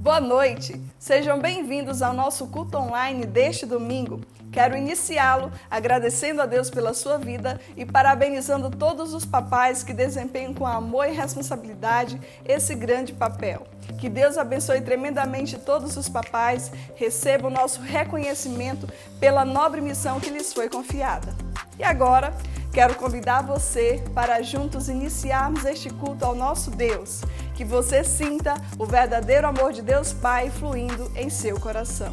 Boa noite, sejam bem-vindos ao nosso culto online deste domingo. Quero iniciá-lo agradecendo a Deus pela sua vida e parabenizando todos os papais que desempenham com amor e responsabilidade esse grande papel. Que Deus abençoe tremendamente todos os papais, recebam o nosso reconhecimento pela nobre missão que lhes foi confiada. E agora, quero convidar você para juntos iniciarmos este culto ao nosso Deus. Que você sinta o verdadeiro amor de Deus Pai fluindo em seu coração.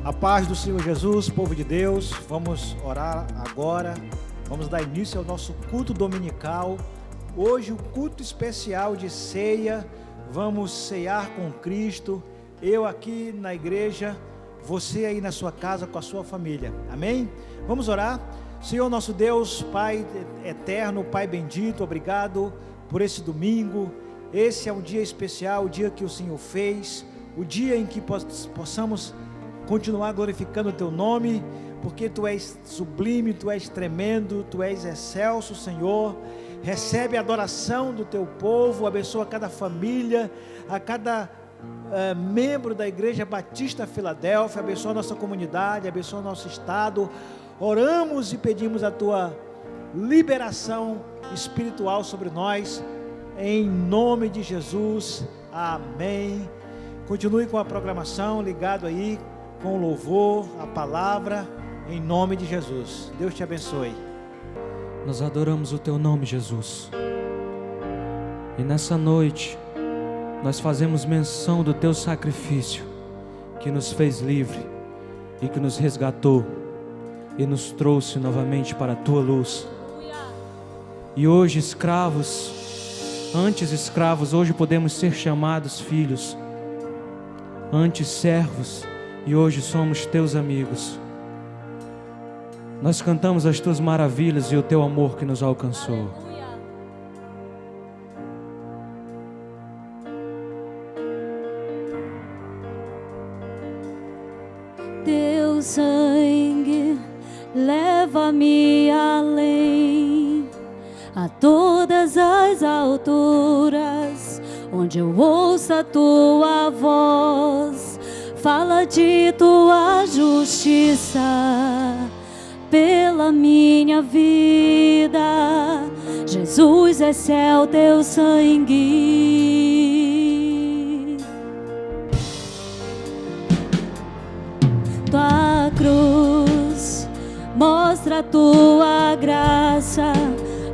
A paz do Senhor Jesus, povo de Deus, vamos orar agora, vamos dar início ao nosso culto dominical. Hoje o culto especial de ceia, vamos ceiar com Cristo, eu aqui na igreja, você aí na sua casa com a sua família, amém? Vamos orar. Senhor nosso Deus, Pai eterno, Pai bendito, obrigado por esse domingo. Esse é um dia especial, o dia que o Senhor fez, o dia em que possamos continuar glorificando o Teu nome, porque Tu és sublime, Tu és tremendo, Tu és excelso, Senhor. Recebe a adoração do Teu povo, abençoa cada família, a cada membro da Igreja Batista Filadélfia, abençoa a nossa comunidade, abençoa o nosso estado. Oramos e pedimos a Tua liberação espiritual sobre nós, em nome de Jesus, amém. Continue com a programação, ligado aí, com o louvor, a palavra, em nome de Jesus. Deus te abençoe. Nós adoramos o Teu nome, Jesus. E nessa noite, nós fazemos menção do Teu sacrifício, que nos fez livre e que nos resgatou e nos trouxe novamente para a Tua luz. E hoje, escravos, antes escravos, hoje podemos ser chamados filhos. Antes servos, e hoje somos Teus amigos. Nós cantamos as Tuas maravilhas e o Teu amor que nos alcançou. Teu sangue leva-me além, a todas as alturas, onde eu ouço a Tua voz, fala de Tua justiça pela minha vida. Jesus, esse é o Teu sangue. Tua cruz mostra a Tua graça,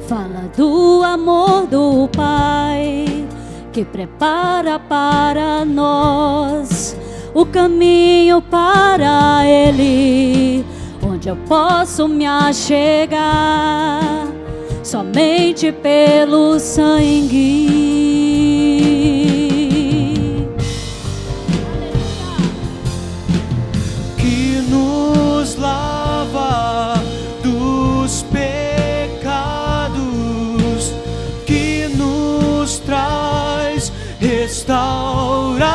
fala do amor do Pai, que prepara para nós o caminho para Ele, onde eu posso me achegar somente pelo sangue que nos lava dos pecados, que nos traz restauração.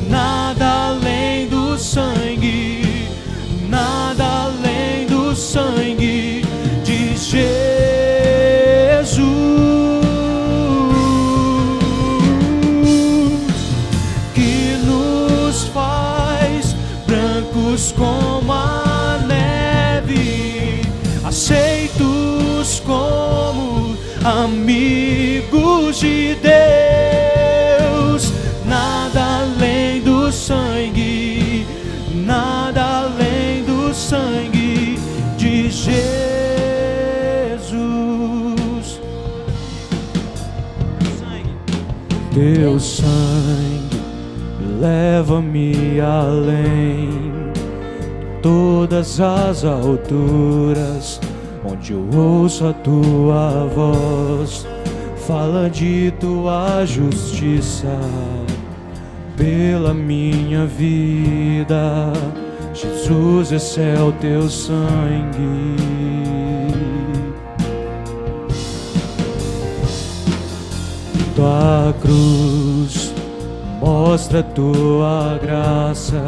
Nada além do sangue, nada além do sangue de Jesus, que nos faz brancos como a neve, aceitos como amigos de Deus. Nada além do sangue, nada além do sangue de Jesus. Teu sangue leva-me além, todas as alturas, onde eu ouço a Tua voz, fala de Tua justiça pela minha vida. Jesus, esse é o Teu sangue. Tua cruz mostra a Tua graça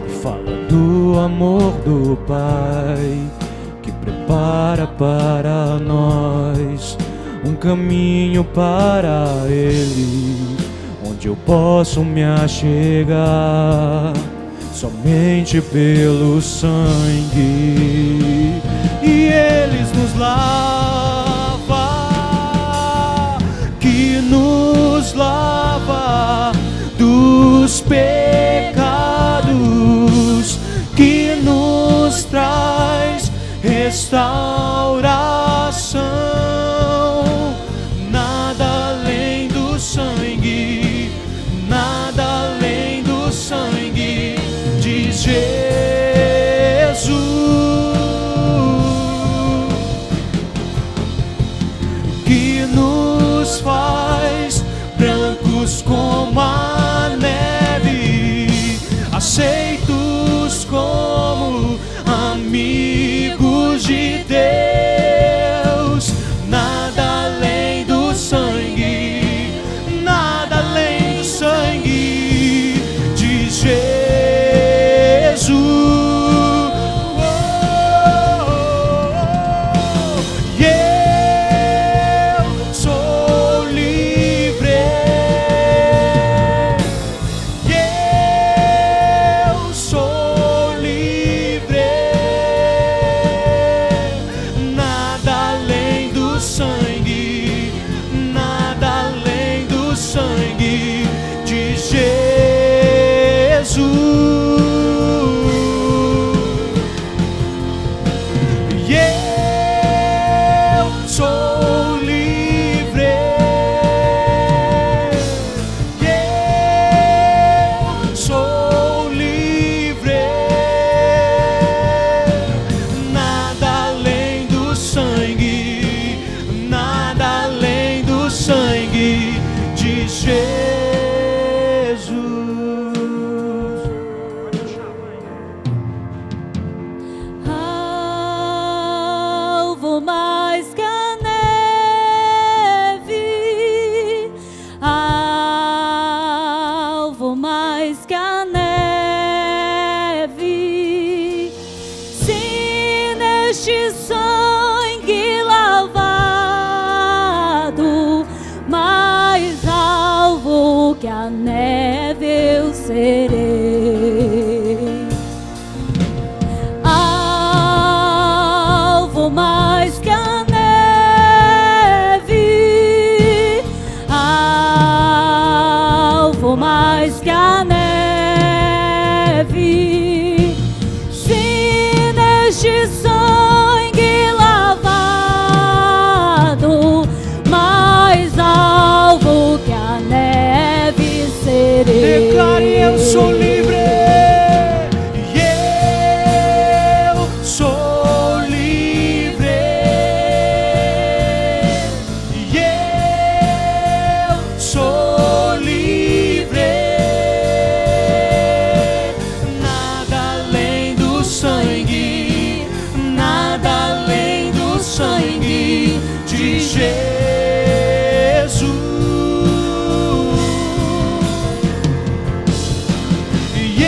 e fala do amor do Pai, que prepara para nós um caminho para Ele, onde onde eu posso me achegar somente pelo sangue, e eles nos lava, que nos lava dos pecados, que nos traz restauração. Nada além do sangue, nada além do sangue de Jesus, que nos faz brancos como a neve, aceitos como amigos de Deus. Nada além do sangue, nada além do sangue de Jesus. E eu sou livre, e eu sou livre. Nada além do sangue, nada além do sangue de Jesus. E eu sou livre, e eu sou livre. Nada além do sangue, nada além do sangue de Jesus. Alvo mais que a neve, alvo mais que a neve. Se neste sangue lavado, mais alvo que a neve eu serei. Alvo mais que a neve, alvo mais que a neve. Se neste sangue lavado, mais alvo que a neve serei. Declare: eu sou livre, e eu sou livre, e eu sou livre. Nada além do sangue, nada além do sangue de Jesus. E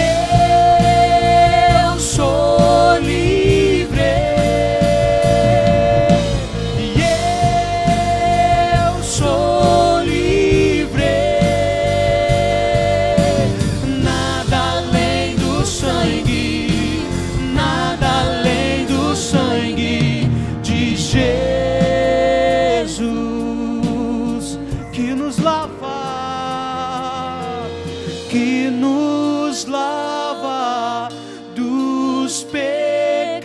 eu sou livre, e eu sou livre. Nada além do sangue, nada além do sangue de Jesus, que nos lava, que nos lava dos pecados,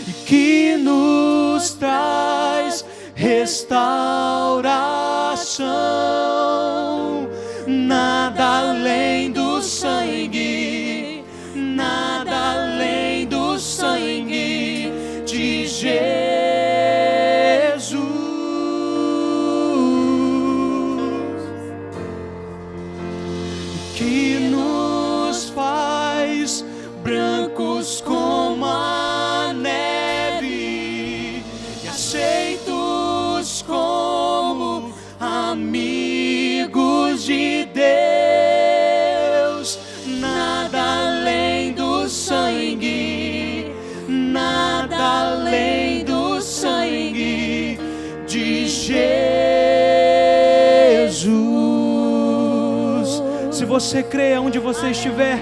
e que nos traz restauração. Nada além do sangue, nada além do sangue de Jesus, que nos faz brancos como a neve, e aceitos como amigos de Deus. Nada além do sangue, nada além do sangue de Jesus. Se você crê, onde você estiver,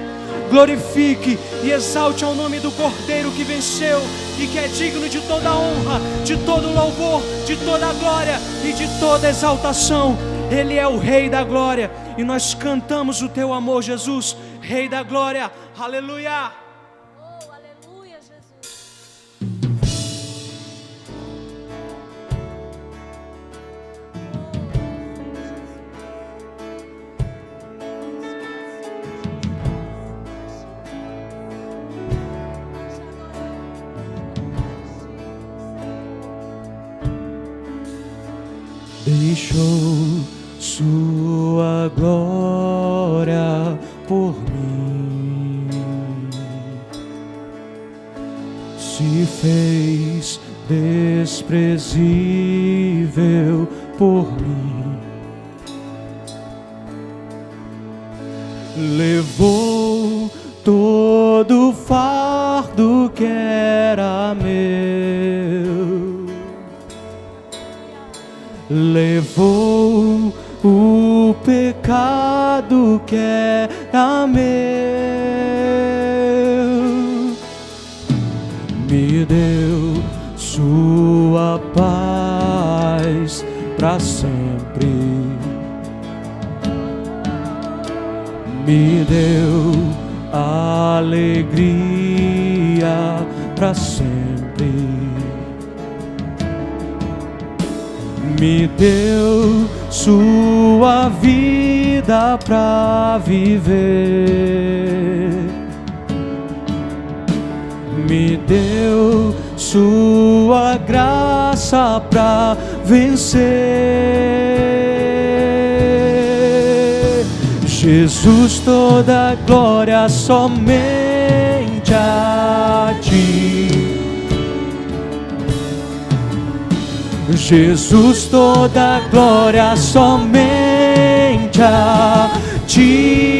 glorifique e exalte ao nome do Cordeiro que venceu e que é digno de toda honra, de todo louvor, de toda glória e de toda exaltação. Ele é o Rei da glória e nós cantamos o teu amor, Jesus, Rei da glória. Aleluia! Oh, aleluia, Jesus. Deixou sua glória por mim, se fez desprezível por mim, levou todo o fardo que era meu, levou o pecado que era meu, me deu sua paz para sempre, me deu alegria para sempre, me deu sua vida pra viver, me deu sua graça pra vencer. Jesus, toda glória somente a ti. Jesus, toda glória somente a ti.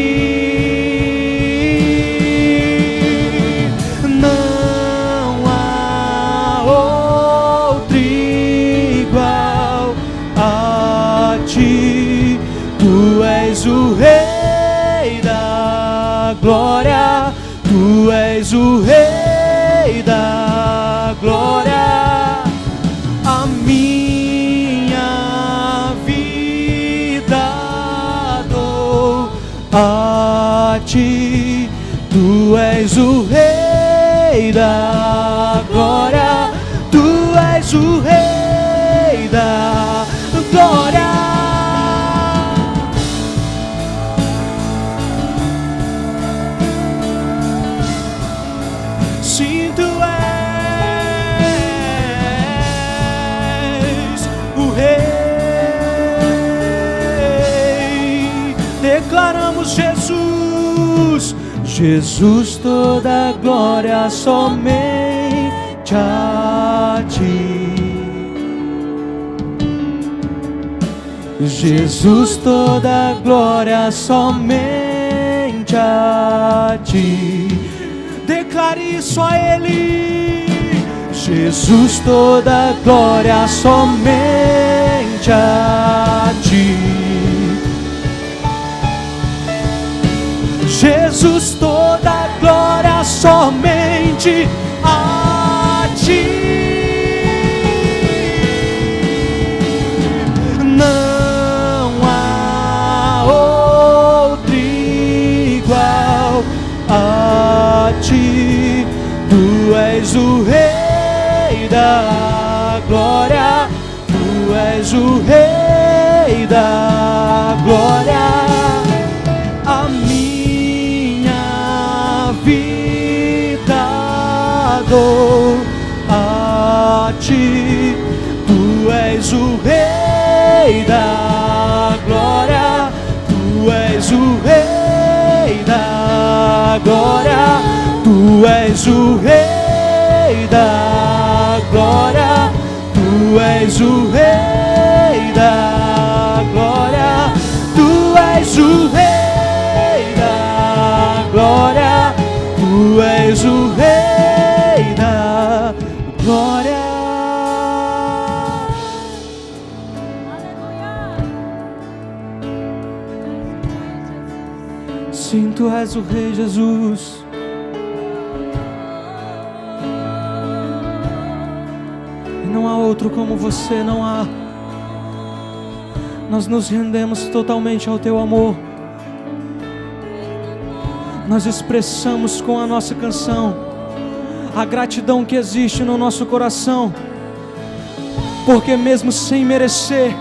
Não há outro igual a ti. Tu és o Rei da glória, tu és o Rei da glória. A ti, tu és o Rei da glória, tu és o Rei da glória. Sim, tu és o Rei. Declaramos Jesus, Jesus, toda glória somente a ti. Jesus, toda glória somente a ti. Declare isso a Ele. Jesus, toda glória somente a ti. Jesus, toda glória somente a ti. Não há outro igual a ti. Tu és o Rei da glória, tu és o Rei da glória. A minha vida dou a ti. Tu és o Rei da glória, tu és o Rei da glória, tu és o Rei da glória, tu és o Rei da glória, tu és o Rei da glória, tu és o Rei da glória. Sim, Tu és o Rei, Jesus. E não há outro como Você, não há. Nós nos rendemos totalmente ao Teu amor. Nós expressamos com a nossa canção a gratidão que existe no nosso coração, porque mesmo sem merecer,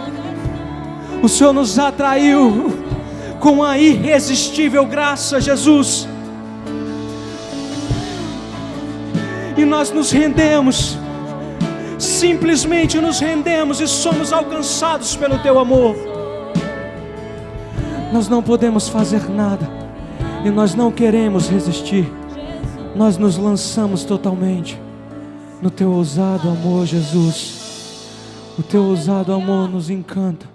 o Senhor nos atraiu com a irresistível graça, Jesus. E nós nos rendemos, simplesmente nos rendemos e somos alcançados pelo Teu amor. Nós não podemos fazer nada e nós não queremos resistir. Nós nos lançamos totalmente no Teu ousado amor, Jesus. O Teu ousado amor nos encanta.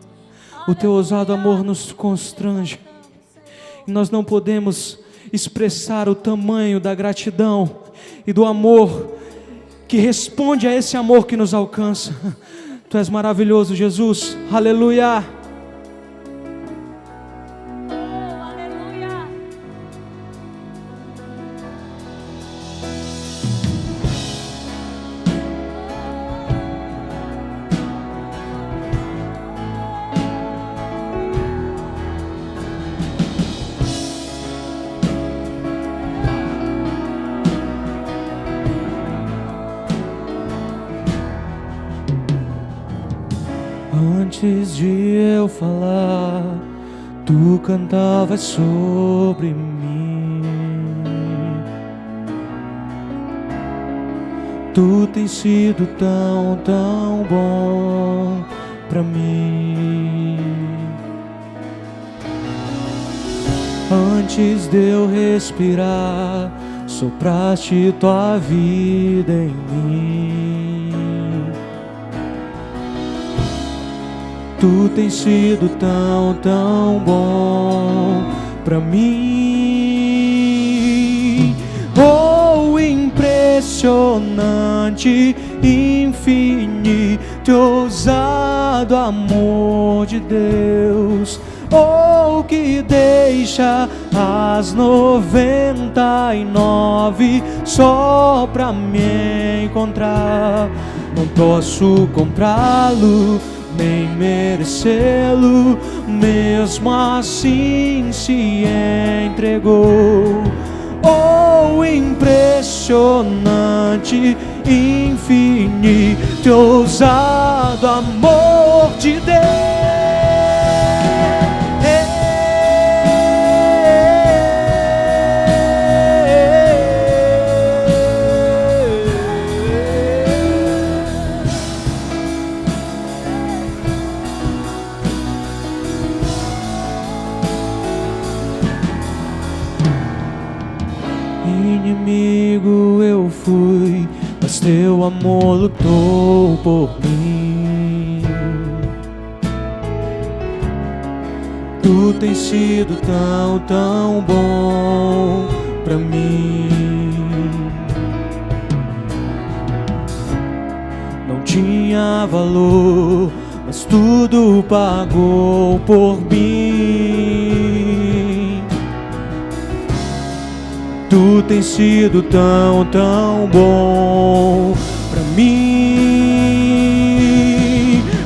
O Teu ousado amor nos constrange. E nós não podemos expressar o tamanho da gratidão e do amor que responde a esse amor que nos alcança. Tu és maravilhoso, Jesus. Aleluia. Antes de eu falar, Tu cantavas sobre mim. Tu tens sido tão, tão bom pra mim. Antes de eu respirar, sopraste Tua vida em mim. Tu tens sido tão, tão bom pra mim. Oh, impressionante, infinito, ousado amor de Deus. Oh, que deixa as 99 só pra me encontrar. Não posso comprá-lo, nem merecê-lo, mesmo assim se entregou. Oh, impressionante, infinito, ousado amor de Deus. Inimigo eu fui, mas Teu amor lutou por mim. Tu tens sido tão, tão bom pra mim. Não tinha valor, mas tudo pagou por mim. Tu tens sido tão, tão bom pra mim.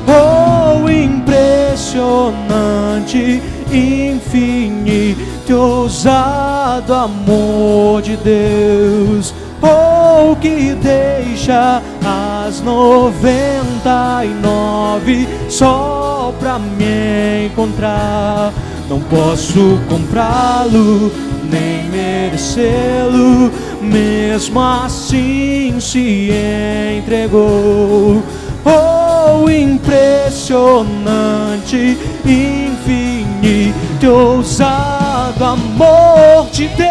Oh, impressionante, infinito, ousado amor de Deus. Oh, que deixa as 99 só pra me encontrar. Não posso comprá-lo, nem merecê-lo, mesmo assim se entregou. Oh, impressionante, infinito, ousado amor de Deus.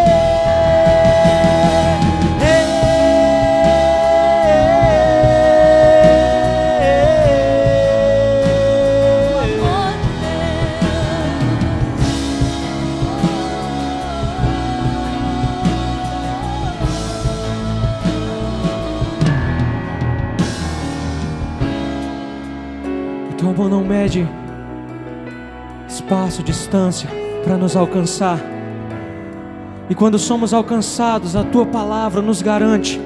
Teu amor não mede espaço, distância para nos alcançar. E quando somos alcançados, a tua palavra nos garante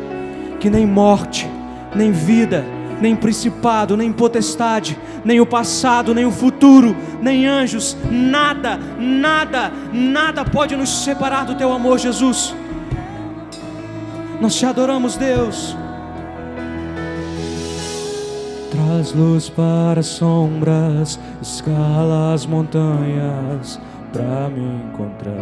que nem morte, nem vida, nem principado, nem potestade, nem o passado, nem o futuro, nem anjos, nada pode nos separar do teu amor, Jesus. Nós te adoramos, Deus. Traz luz para as sombras, escala as montanhas pra me encontrar.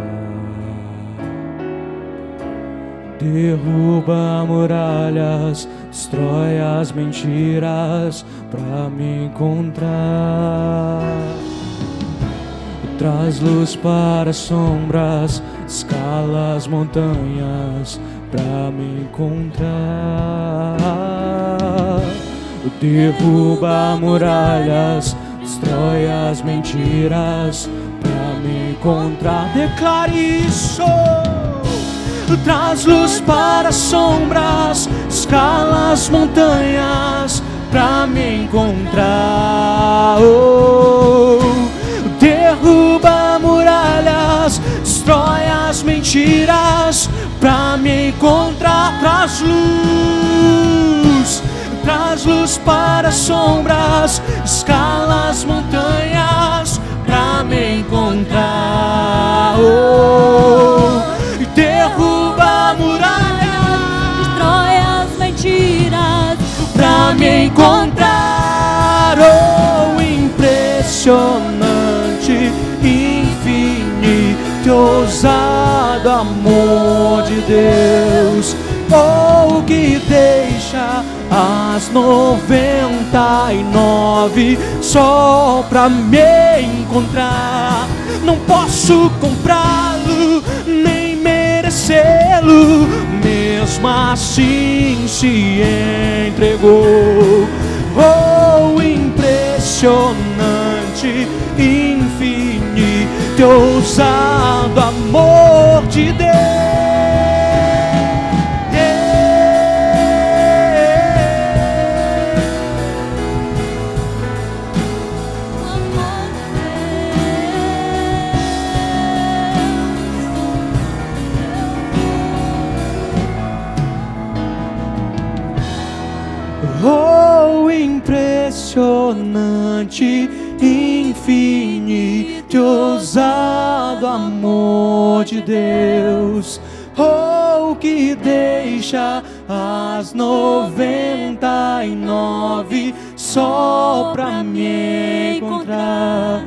Derruba muralhas, destrói as mentiras pra me encontrar. Traz luz para as sombras, escala as montanhas pra me encontrar. Derruba muralhas, destrói as mentiras pra me encontrar. Declare isso. Traz luz para as sombras, escala as montanhas pra me encontrar. Derruba muralhas, destrói as mentiras pra me encontrar. Traz luz para as sombras, escala as montanhas pra me encontrar. Derruba muralhas, Destrói as mentiras pra me encontrar. Impressionante, infinito, ousado amor de Deus. Que deixa as 99 só pra me encontrar. Não posso comprá-lo, nem merecê-lo, mesmo assim se entregou. Impressionante, infinito, ousado amor de Deus. Impressionante, infinito, ousado amor de Deus. Que deixa as 99 só pra me encontrar.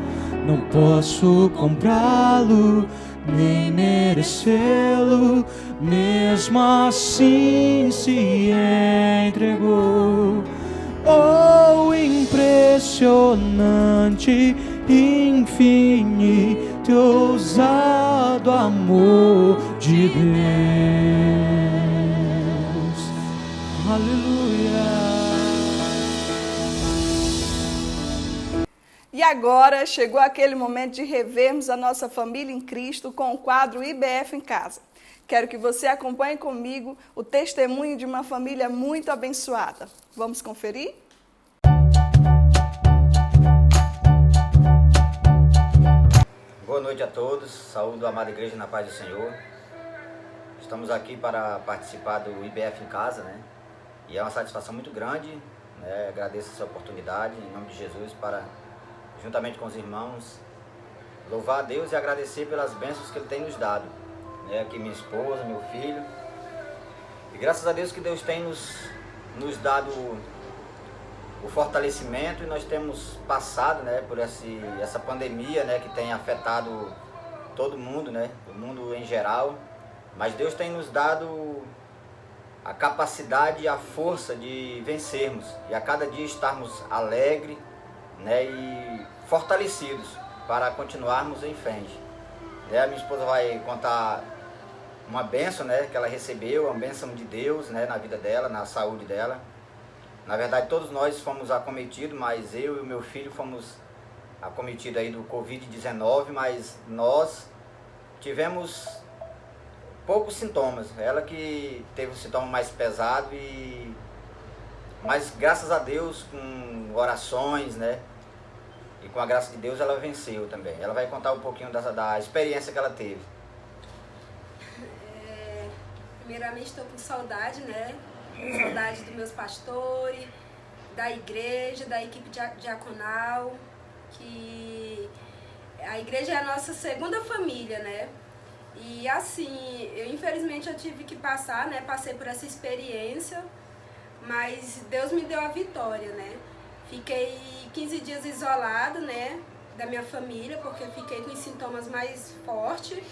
Não posso comprá-lo, nem merecê-lo, mesmo assim se entregou. Impressionante, infinito, ousado amor de Deus. Aleluia. E agora chegou aquele momento de revermos a nossa família em Cristo com o quadro IBF em Casa. Quero que você acompanhe comigo o testemunho de uma família muito abençoada. Vamos conferir? Boa noite a todos, saúdo a amada igreja na paz do Senhor. Estamos aqui para participar do IBF em Casa, né? E é uma satisfação muito grande, né? Agradeço essa oportunidade, em nome de Jesus, para, juntamente com os irmãos, louvar a Deus e agradecer pelas bênçãos que Ele tem nos dado. Aqui minha esposa, meu filho. E graças a Deus que Deus tem nos dado o fortalecimento, e nós temos passado, né, por essa pandemia, né, que tem afetado todo mundo, né, o mundo em geral. Mas Deus tem nos dado a capacidade e a força de vencermos e a cada dia estarmos alegres, né, e fortalecidos para continuarmos em frente. A minha esposa vai contar uma bênção, né, que ela recebeu, uma bênção de Deus, né, na vida dela, na saúde dela. Na verdade, todos nós fomos acometidos, mas eu e o meu filho fomos acometidos aí do Covid-19, mas nós tivemos poucos sintomas. Ela que teve um sintoma mais pesado, mas graças a Deus, com orações, né, e com a graça de Deus, ela venceu também. Ela vai contar um pouquinho da experiência que ela teve. Primeiramente estou com saudade, né? Saudade dos meus pastores, da igreja, da equipe diaconal, que a igreja é a nossa segunda família, né? E assim, eu infelizmente eu tive que passar, né? Passei por essa experiência, mas Deus me deu a vitória, né? Fiquei 15 dias isolada, né? Da minha família, porque fiquei com os sintomas mais fortes.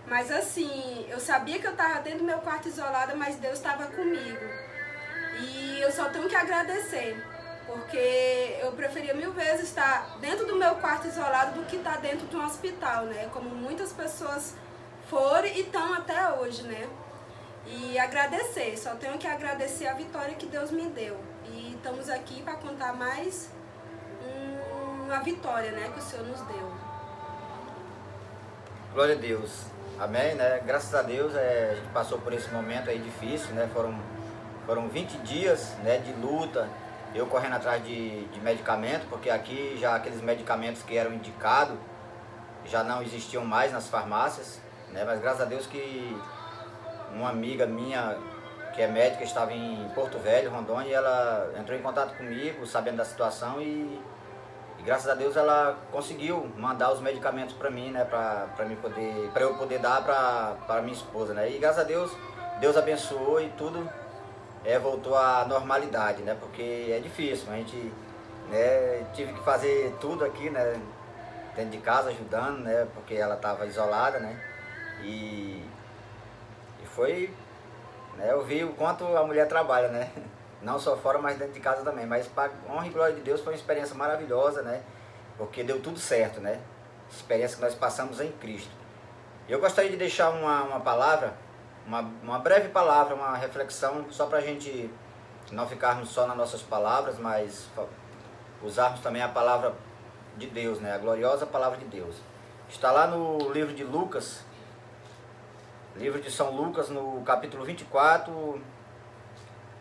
Mas assim, eu sabia que eu estava dentro do meu quarto isolada, mas Deus estava comigo. E eu só tenho que agradecer, porque eu preferia 1000 vezes estar dentro do meu quarto isolado do que estar dentro de um hospital, né? Como muitas pessoas foram e estão até hoje, né? E agradecer, só tenho que agradecer a vitória que Deus me deu. E estamos aqui para contar mais uma vitória, né, que o Senhor nos deu. Glória a Deus. Amém, né? Graças a Deus a gente passou por esse momento aí difícil, né? Foram 20 dias, né, de luta, eu correndo atrás de medicamento, porque aqui já aqueles medicamentos que eram indicados já não existiam mais nas farmácias, né? Mas graças a Deus que uma amiga minha, que é médica, estava em Porto Velho, Rondônia, e ela entrou em contato comigo, sabendo da situação, e graças a Deus ela conseguiu mandar os medicamentos para mim, né, para eu poder dar para minha esposa, né? E graças a Deus, Deus abençoou e tudo voltou à normalidade, né? Porque é difícil, a gente, né, tive que fazer tudo aqui, né, dentro de casa, ajudando, né, porque ela estava isolada, né? E foi, né, eu vi o quanto a mulher trabalha, né? Não só fora, mas dentro de casa também. Mas para honra e glória de Deus foi uma experiência maravilhosa, né? Porque deu tudo certo, né? Experiência que nós passamos em Cristo. E eu gostaria de deixar uma palavra, uma breve palavra, uma reflexão, só para a gente não ficarmos só nas nossas palavras, mas usarmos também a palavra de Deus, né? A gloriosa palavra de Deus. Está lá no livro de Lucas, livro de São Lucas, no capítulo 24,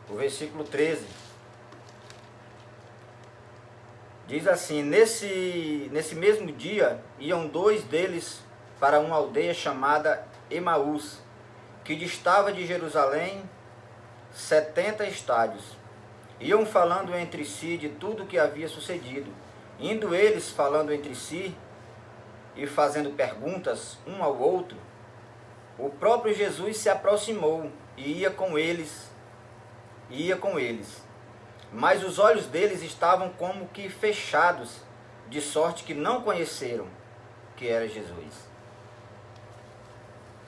o versículo 13. Diz assim: nesse mesmo dia, iam 2 deles para uma aldeia chamada Emaús, que distava de Jerusalém 70 estádios. Iam falando entre si de tudo o que havia sucedido. Indo eles falando entre si e fazendo perguntas um ao outro, o próprio Jesus se aproximou e ia com eles. Mas os olhos deles estavam como que fechados, de sorte que não conheceram que era Jesus.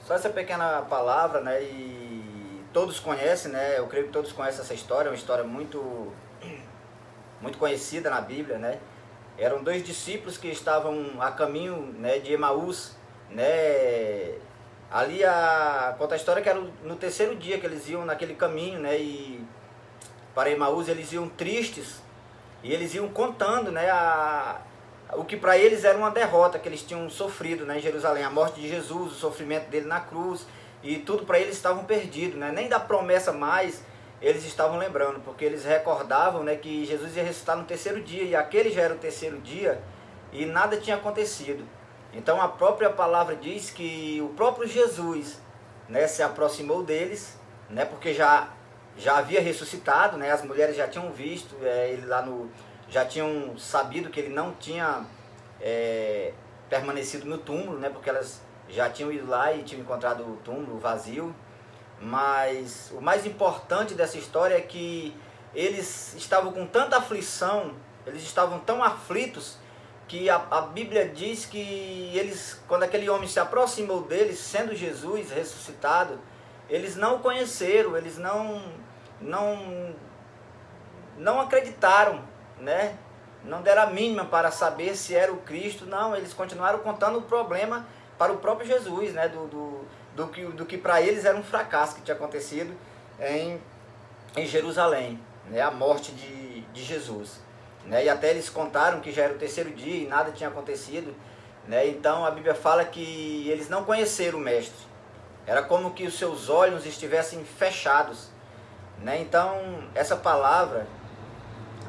Só essa pequena palavra, né? E todos conhecem, né? Eu creio que todos conhecem essa história, é uma história muito conhecida na Bíblia, né? Eram 2 discípulos que estavam a caminho, né, de Emaús, né? Ali conta a história que era no 3º dia que eles iam naquele caminho, né? E para Emaús eles iam tristes e eles iam contando, né, o que para eles era uma derrota que eles tinham sofrido, né, em Jerusalém, a morte de Jesus, o sofrimento dele na cruz, e tudo para eles estavam perdidos, né? Nem da promessa mais eles estavam lembrando, porque eles recordavam, né, que Jesus ia ressuscitar no 3º dia, e aquele já era o 3º dia e nada tinha acontecido. Então a própria palavra diz que o próprio Jesus, né, se aproximou deles, né, porque já havia ressuscitado, né, as mulheres já tinham visto, ele lá já tinham sabido que ele não tinha permanecido no túmulo, né, porque elas já tinham ido lá e tinham encontrado o túmulo vazio. Mas o mais importante dessa história é que eles estavam com tanta aflição, eles estavam tão aflitos, que a Bíblia diz que eles, quando aquele homem se aproximou deles, sendo Jesus ressuscitado, eles não o conheceram, eles não acreditaram, né? Não deram a mínima para saber se era o Cristo. Não, eles continuaram contando o problema para o próprio Jesus, né? Do que para eles era um fracasso que tinha acontecido em Jerusalém, né? A morte de Jesus, né? E até eles contaram que já era o 3º dia e nada tinha acontecido, né? Então a Bíblia fala que eles não conheceram o Mestre. Era como que os seus olhos estivessem fechados, né? Então essa palavra,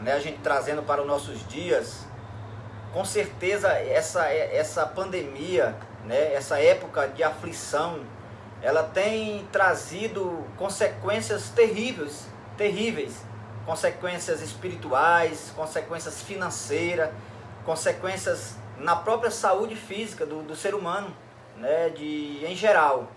né, a gente trazendo para os nossos dias, com certeza essa pandemia, né, essa época de aflição, ela tem trazido consequências terríveis, consequências espirituais, consequências financeiras, consequências na própria saúde física do ser humano, né, em geral.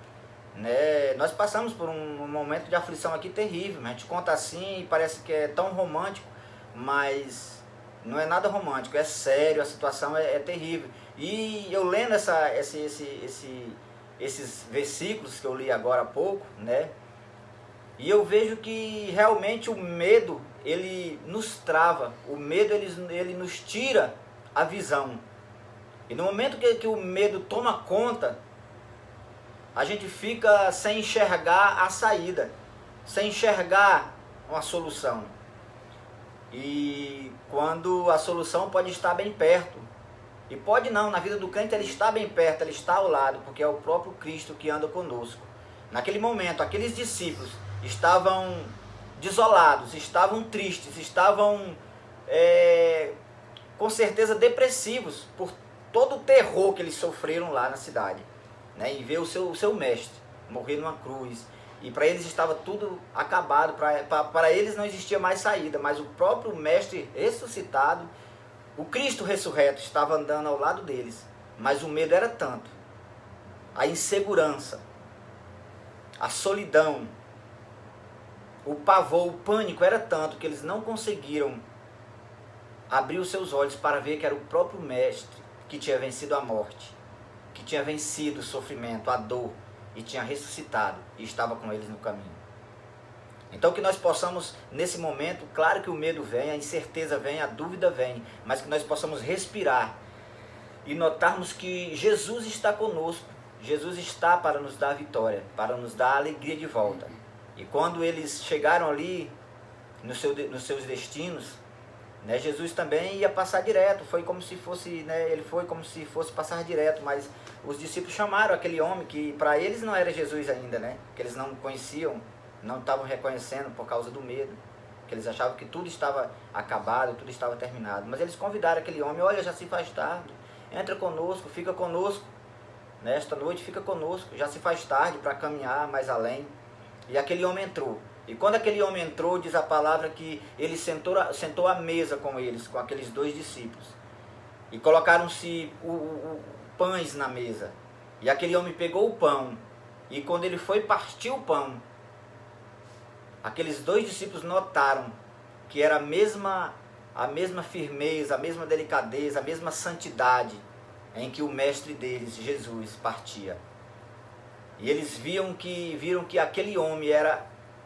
Né? Nós passamos por um momento de aflição aqui terrível, a gente conta assim e parece que é tão romântico, mas não é nada romântico, é sério, a situação é terrível. E eu lendo esses versículos que eu li agora há pouco, né? E eu vejo que realmente o medo, ele nos trava, o medo ele nos tira a visão. E no momento que o medo toma conta, a gente fica sem enxergar a saída, sem enxergar uma solução. E quando a solução pode estar bem perto, e pode não, na vida do crente ele está bem perto, ele está ao lado, porque é o próprio Cristo que anda conosco. Naquele momento, aqueles discípulos estavam desolados, estavam tristes, estavam com certeza depressivos por todo o terror que eles sofreram lá na cidade, né? E ver o seu mestre morrer numa cruz. E para eles estava tudo acabado, para eles não existia mais saída, mas o próprio mestre ressuscitado, o Cristo ressurreto, estava andando ao lado deles. Mas o medo era tanto, a insegurança, a solidão, o pavor, o pânico era tanto que eles não conseguiram abrir os seus olhos para ver que era o próprio mestre que tinha vencido a morte, que tinha vencido o sofrimento, a dor, e tinha ressuscitado e estava com eles no caminho. Então que nós possamos, nesse momento, claro que o medo vem, a incerteza vem, a dúvida vem, mas que nós possamos respirar e notarmos que Jesus está conosco. Jesus está para nos dar a vitória, para nos dar a alegria de volta. E quando eles chegaram ali nos seus destinos, né, Jesus também ia passar direto, foi como se fosse, né, ele foi como se fosse passar direto, mas os discípulos chamaram aquele homem que para eles não era Jesus ainda, né, que eles não conheciam, não estavam reconhecendo por causa do medo, que eles achavam que tudo estava acabado, tudo estava terminado. Mas eles convidaram aquele homem: olha, já se faz tarde, entra conosco, fica conosco, nesta noite fica conosco, já se faz tarde para caminhar mais além. E aquele homem entrou. E quando aquele homem entrou, diz a palavra que ele sentou à mesa com eles, com aqueles dois discípulos. E colocaram-se pães na mesa. E aquele homem pegou o pão. E quando ele foi partir o pão, aqueles dois discípulos notaram que era a mesma firmeza, a mesma delicadeza, a mesma santidade em que o mestre deles, Jesus, partia. E eles viram que aquele homem era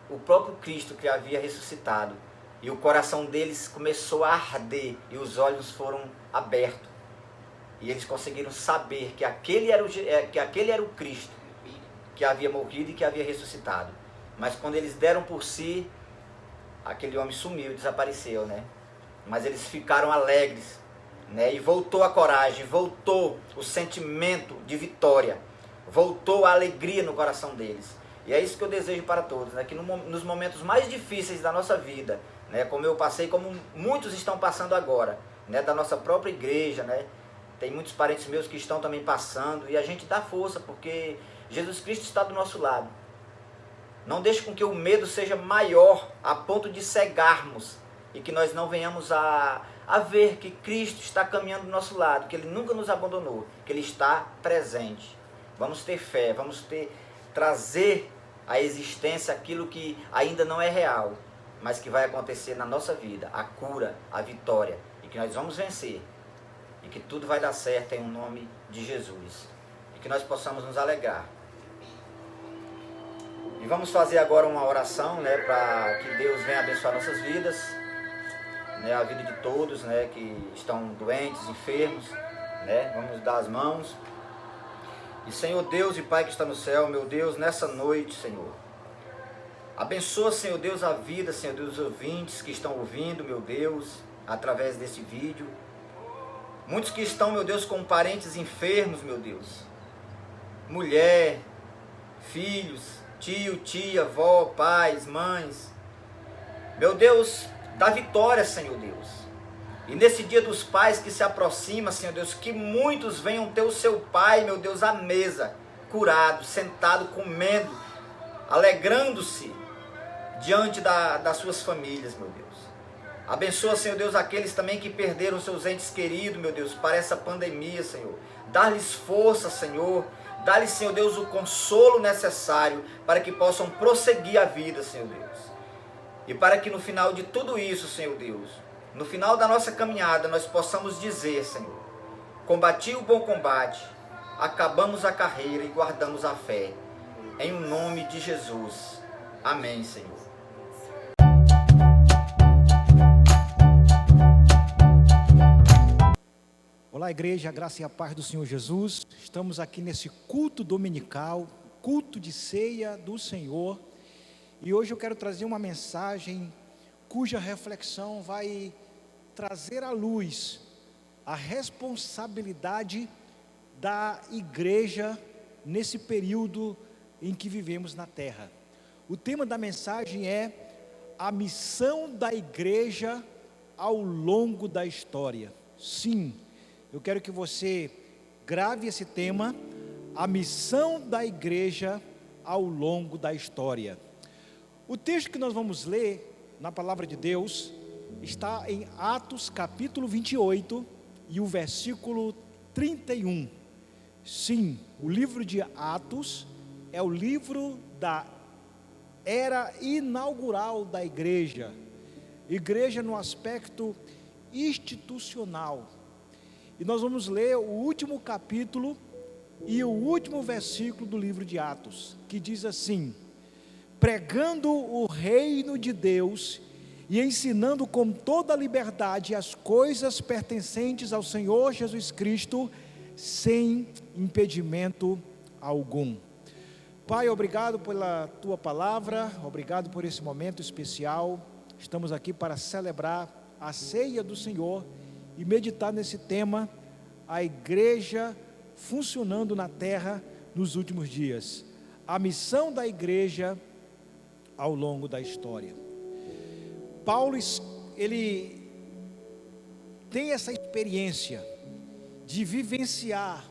o próprio Cristo que havia ressuscitado. E o coração deles começou a arder e os olhos foram abertos. E eles conseguiram saber que aquele era o Cristo que havia morrido e que havia ressuscitado. Mas quando eles deram por si, aquele homem sumiu, desapareceu, né? Mas eles ficaram alegres, né? E voltou a coragem, voltou o sentimento de vitória, voltou a alegria no coração deles. E é isso que eu desejo para todos, né? Que nos momentos mais difíceis da nossa vida, né? Como eu passei, como muitos estão passando agora, né? Da nossa própria igreja, né? Tem muitos parentes meus que estão também passando, e a gente dá força, porque Jesus Cristo está do nosso lado. Não deixe com que o medo seja maior a ponto de cegarmos e que nós não venhamos a ver que Cristo está caminhando do nosso lado, que Ele nunca nos abandonou, que Ele está presente. Vamos ter fé, vamos trazer à existência aquilo que ainda não é real, mas que vai acontecer na nossa vida, a cura, a vitória, e que nós vamos vencer, e que tudo vai dar certo em nome de Jesus, e que nós possamos nos alegrar. E vamos fazer agora uma oração, né, para que Deus venha abençoar nossas vidas, né, a vida de todos, né, que estão doentes, enfermos, né, vamos dar as mãos. E Senhor Deus e Pai que está no céu, meu Deus, nessa noite, Senhor, abençoa, Senhor Deus, a vida, Senhor Deus, dos ouvintes que estão ouvindo, meu Deus, através desse vídeo. Muitos que estão, meu Deus, com parentes enfermos, meu Deus, mulher, filhos, tio, tia, avó, pais, mães. Meu Deus, dá vitória, Senhor Deus. E nesse dia dos pais que se aproxima, Senhor Deus, que muitos venham ter o seu pai, meu Deus, à mesa, curados, sentados, comendo, alegrando-se diante das suas famílias, meu Deus. Abençoa, Senhor Deus, aqueles também que perderam seus entes queridos, meu Deus, para essa pandemia, Senhor. Dá-lhes força, Senhor. Dá-lhes, Senhor Deus, o consolo necessário para que possam prosseguir a vida, Senhor Deus. E para que no final de tudo isso, Senhor Deus, no final da nossa caminhada, nós possamos dizer, Senhor: combati o bom combate, acabamos a carreira e guardamos a fé. Em o nome de Jesus. Amém, Senhor. Olá, igreja, a graça e a paz do Senhor Jesus. Estamos aqui nesse culto dominical, culto de ceia do Senhor. E hoje eu quero trazer uma mensagem cuja reflexão vai trazer à luz a responsabilidade da igreja nesse período em que vivemos na terra. O tema da mensagem é a missão da igreja ao longo da história. Sim, eu quero que você grave esse tema, a missão da igreja ao longo da história. O texto que nós vamos ler na palavra de Deus está em Atos capítulo 28 e o versículo 31. Sim, o livro de Atos é o livro da era inaugural da igreja. Igreja no aspecto institucional. E nós vamos ler o último capítulo e o último versículo do livro de Atos, que diz assim: pregando o reino de Deus e ensinando com toda a liberdade as coisas pertencentes ao Senhor Jesus Cristo, sem impedimento algum. Pai, obrigado pela Tua palavra, obrigado por esse momento especial. Estamos aqui para celebrar a ceia do Senhor e meditar nesse tema, a igreja funcionando na terra nos últimos dias. A missão da igreja ao longo da história. Paulo, ele tem essa experiência de vivenciar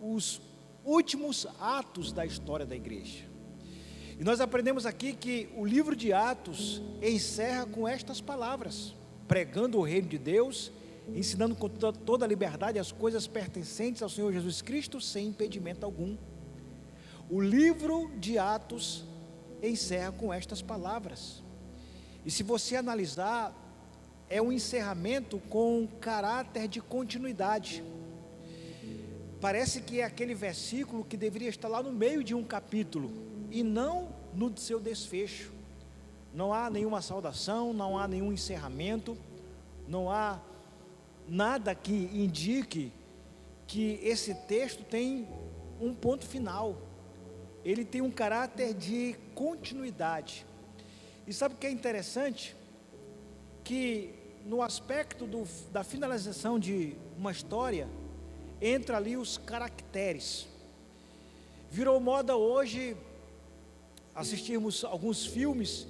os últimos atos da história da igreja. E nós aprendemos aqui que o livro de Atos encerra com estas palavras: pregando o reino de Deus, ensinando com toda a liberdade as coisas pertencentes ao Senhor Jesus Cristo, sem impedimento algum. O livro de Atos encerra com estas palavras. E se você analisar, é um encerramento com caráter de continuidade. Parece que é aquele versículo que deveria estar lá no meio de um capítulo e não no seu desfecho. Não há nenhuma saudação, não há nenhum encerramento, não há nada que indique que esse texto tem um ponto final. Ele tem um caráter de continuidade. E sabe o que é interessante? Que no aspecto da finalização de uma história, entra ali os caracteres. Virou moda hoje assistirmos alguns filmes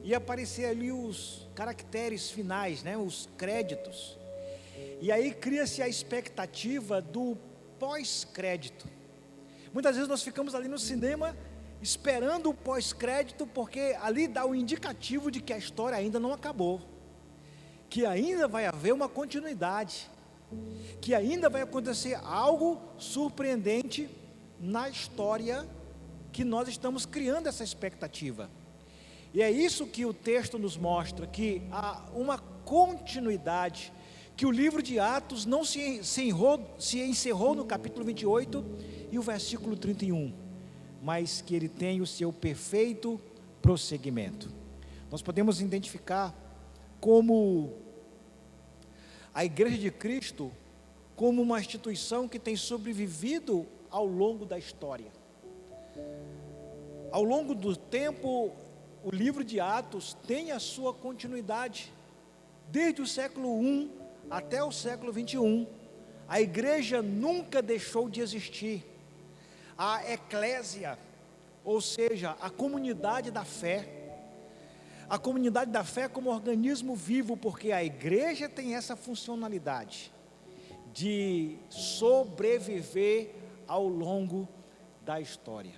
e aparecer ali os caracteres finais, né? Os créditos. E aí cria-se a expectativa do pós-crédito. Muitas vezes nós ficamos ali no cinema esperando o pós-crédito, porque ali dá o indicativo de que a história ainda não acabou, que ainda vai haver uma continuidade, que ainda vai acontecer algo surpreendente na história que nós estamos criando essa expectativa. E é isso que o texto nos mostra, que há uma continuidade, que o livro de Atos não se encerrou no capítulo 28 e o versículo 31, mas que ele tem o seu perfeito prosseguimento. Nós podemos identificar como a Igreja de Cristo como uma instituição que tem sobrevivido ao longo da história. Ao longo do tempo, o livro de Atos tem a sua continuidade. Desde o século I até o século XXI, a igreja nunca deixou de existir. A eclésia, ou seja, a comunidade da fé como organismo vivo, porque a igreja tem essa funcionalidade de sobreviver ao longo da história.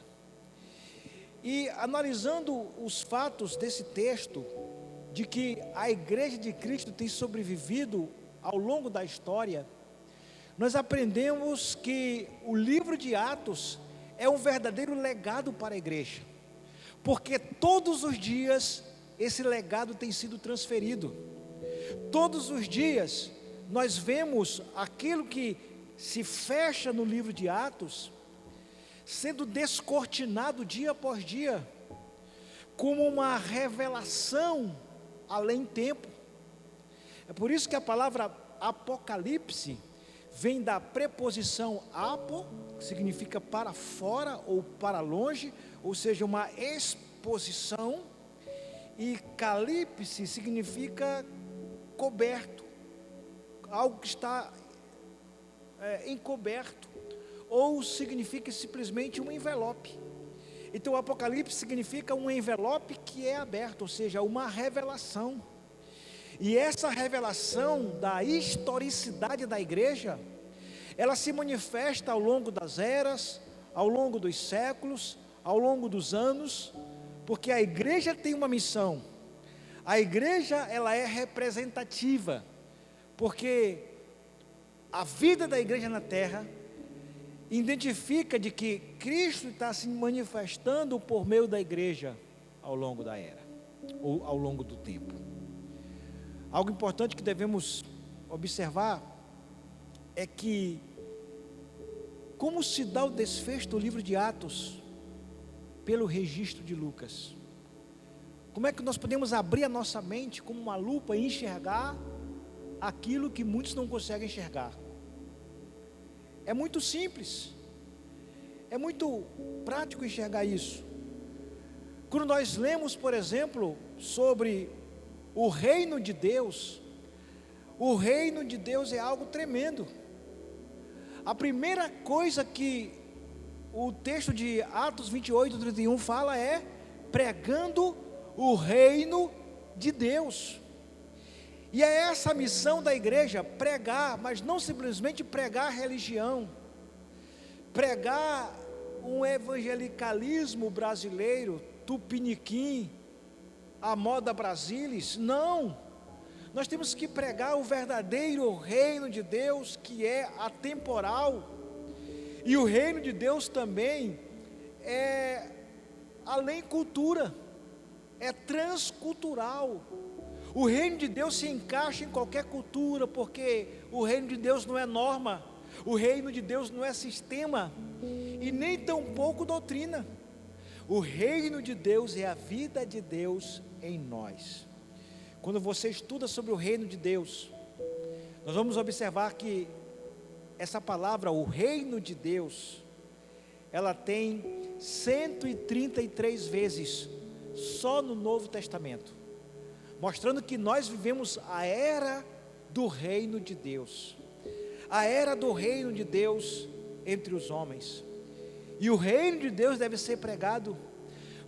E analisando os fatos desse texto, de que a Igreja de Cristo tem sobrevivido ao longo da história, nós aprendemos que o livro de Atos é um verdadeiro legado para a igreja, porque todos os dias esse legado tem sido transferido. Todos os dias nós vemos aquilo que se fecha no livro de Atos sendo descortinado dia após dia, como uma revelação além tempo. É por isso que a palavra Apocalipse vem da preposição apo, que significa para fora ou para longe, ou seja, uma exposição, e calipse significa coberto, algo que está encoberto, ou significa simplesmente um envelope. Então o Apocalipse significa um envelope que é aberto, ou seja, uma revelação. E essa revelação da historicidade da igreja, ela se manifesta ao longo das eras, ao longo dos séculos, ao longo dos anos, porque a igreja tem uma missão. A igreja, ela é representativa, porque a vida da igreja na terra identifica de que Cristo está se manifestando por meio da igreja ao longo da era, ou ao longo do tempo. Algo importante que devemos observar é que, como se dá o desfecho do livro de Atos? Pelo registro de Lucas. Como é que nós podemos abrir a nossa mente como uma lupa e enxergar aquilo que muitos não conseguem enxergar? É muito simples, é muito prático enxergar isso. Quando nós lemos, por exemplo, sobre o reino de Deus, o reino de Deus é algo tremendo. A primeira coisa que o texto de Atos 28, 31 fala é pregando o reino de Deus. E é essa a missão da igreja, pregar, mas não simplesmente pregar religião, pregar um evangelicalismo brasileiro, tupiniquim, a moda Brasilis. Não, nós temos que pregar o verdadeiro reino de Deus, que é atemporal. E o reino de Deus também é além cultura, é transcultural. O reino de Deus se encaixa em qualquer cultura, porque o reino de Deus não é norma, o reino de Deus não é sistema, e nem tampouco doutrina. O reino de Deus é a vida de Deus em nós. Quando você estuda sobre o reino de Deus, nós vamos observar que essa palavra, o reino de Deus, ela tem 133 vezes só no Novo Testamento, mostrando que nós vivemos a era do reino de Deus, a era do reino de Deus entre os homens. E o reino de Deus deve ser pregado,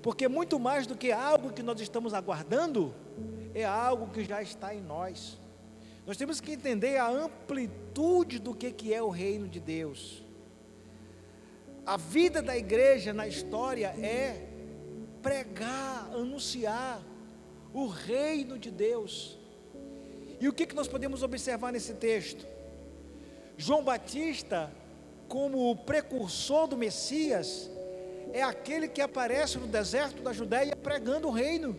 porque muito mais do que algo que nós estamos aguardando, é algo que já está em nós. Nós temos que entender a amplitude do que é o reino de Deus. A vida da igreja na história é pregar, anunciar o reino de Deus. E o que nós podemos observar nesse texto? João Batista, como o precursor do Messias, é aquele que aparece no deserto da Judéia pregando o reino.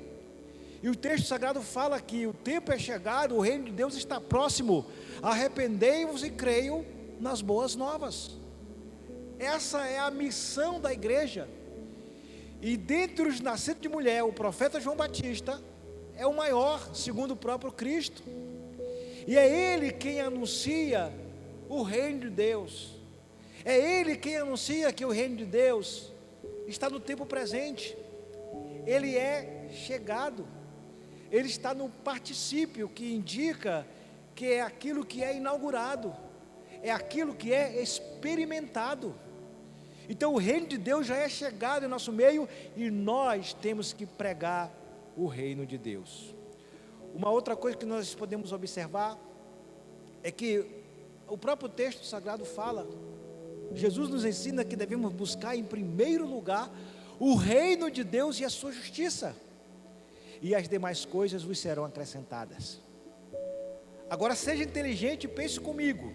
E o texto sagrado fala que o tempo é chegado, o reino de Deus está próximo, arrependei-vos e creiam nas boas novas. Essa é a missão da igreja. E dentre os nascidos de mulher, o profeta João Batista é o maior, segundo o próprio Cristo, e é ele quem anuncia o reino de Deus, é ele quem anuncia que o reino de Deus está no tempo presente, ele é chegado, ele está no particípio, que indica que é aquilo que é inaugurado, é aquilo que é experimentado. Então o reino de Deus já é chegado em nosso meio, e nós temos que pregar o reino de Deus. Uma outra coisa que nós podemos observar é que o próprio texto sagrado fala Jesus nos ensina que devemos buscar em primeiro lugar o reino de Deus e a sua justiça, e as demais coisas vos serão acrescentadas. Agora seja inteligente e pense comigo.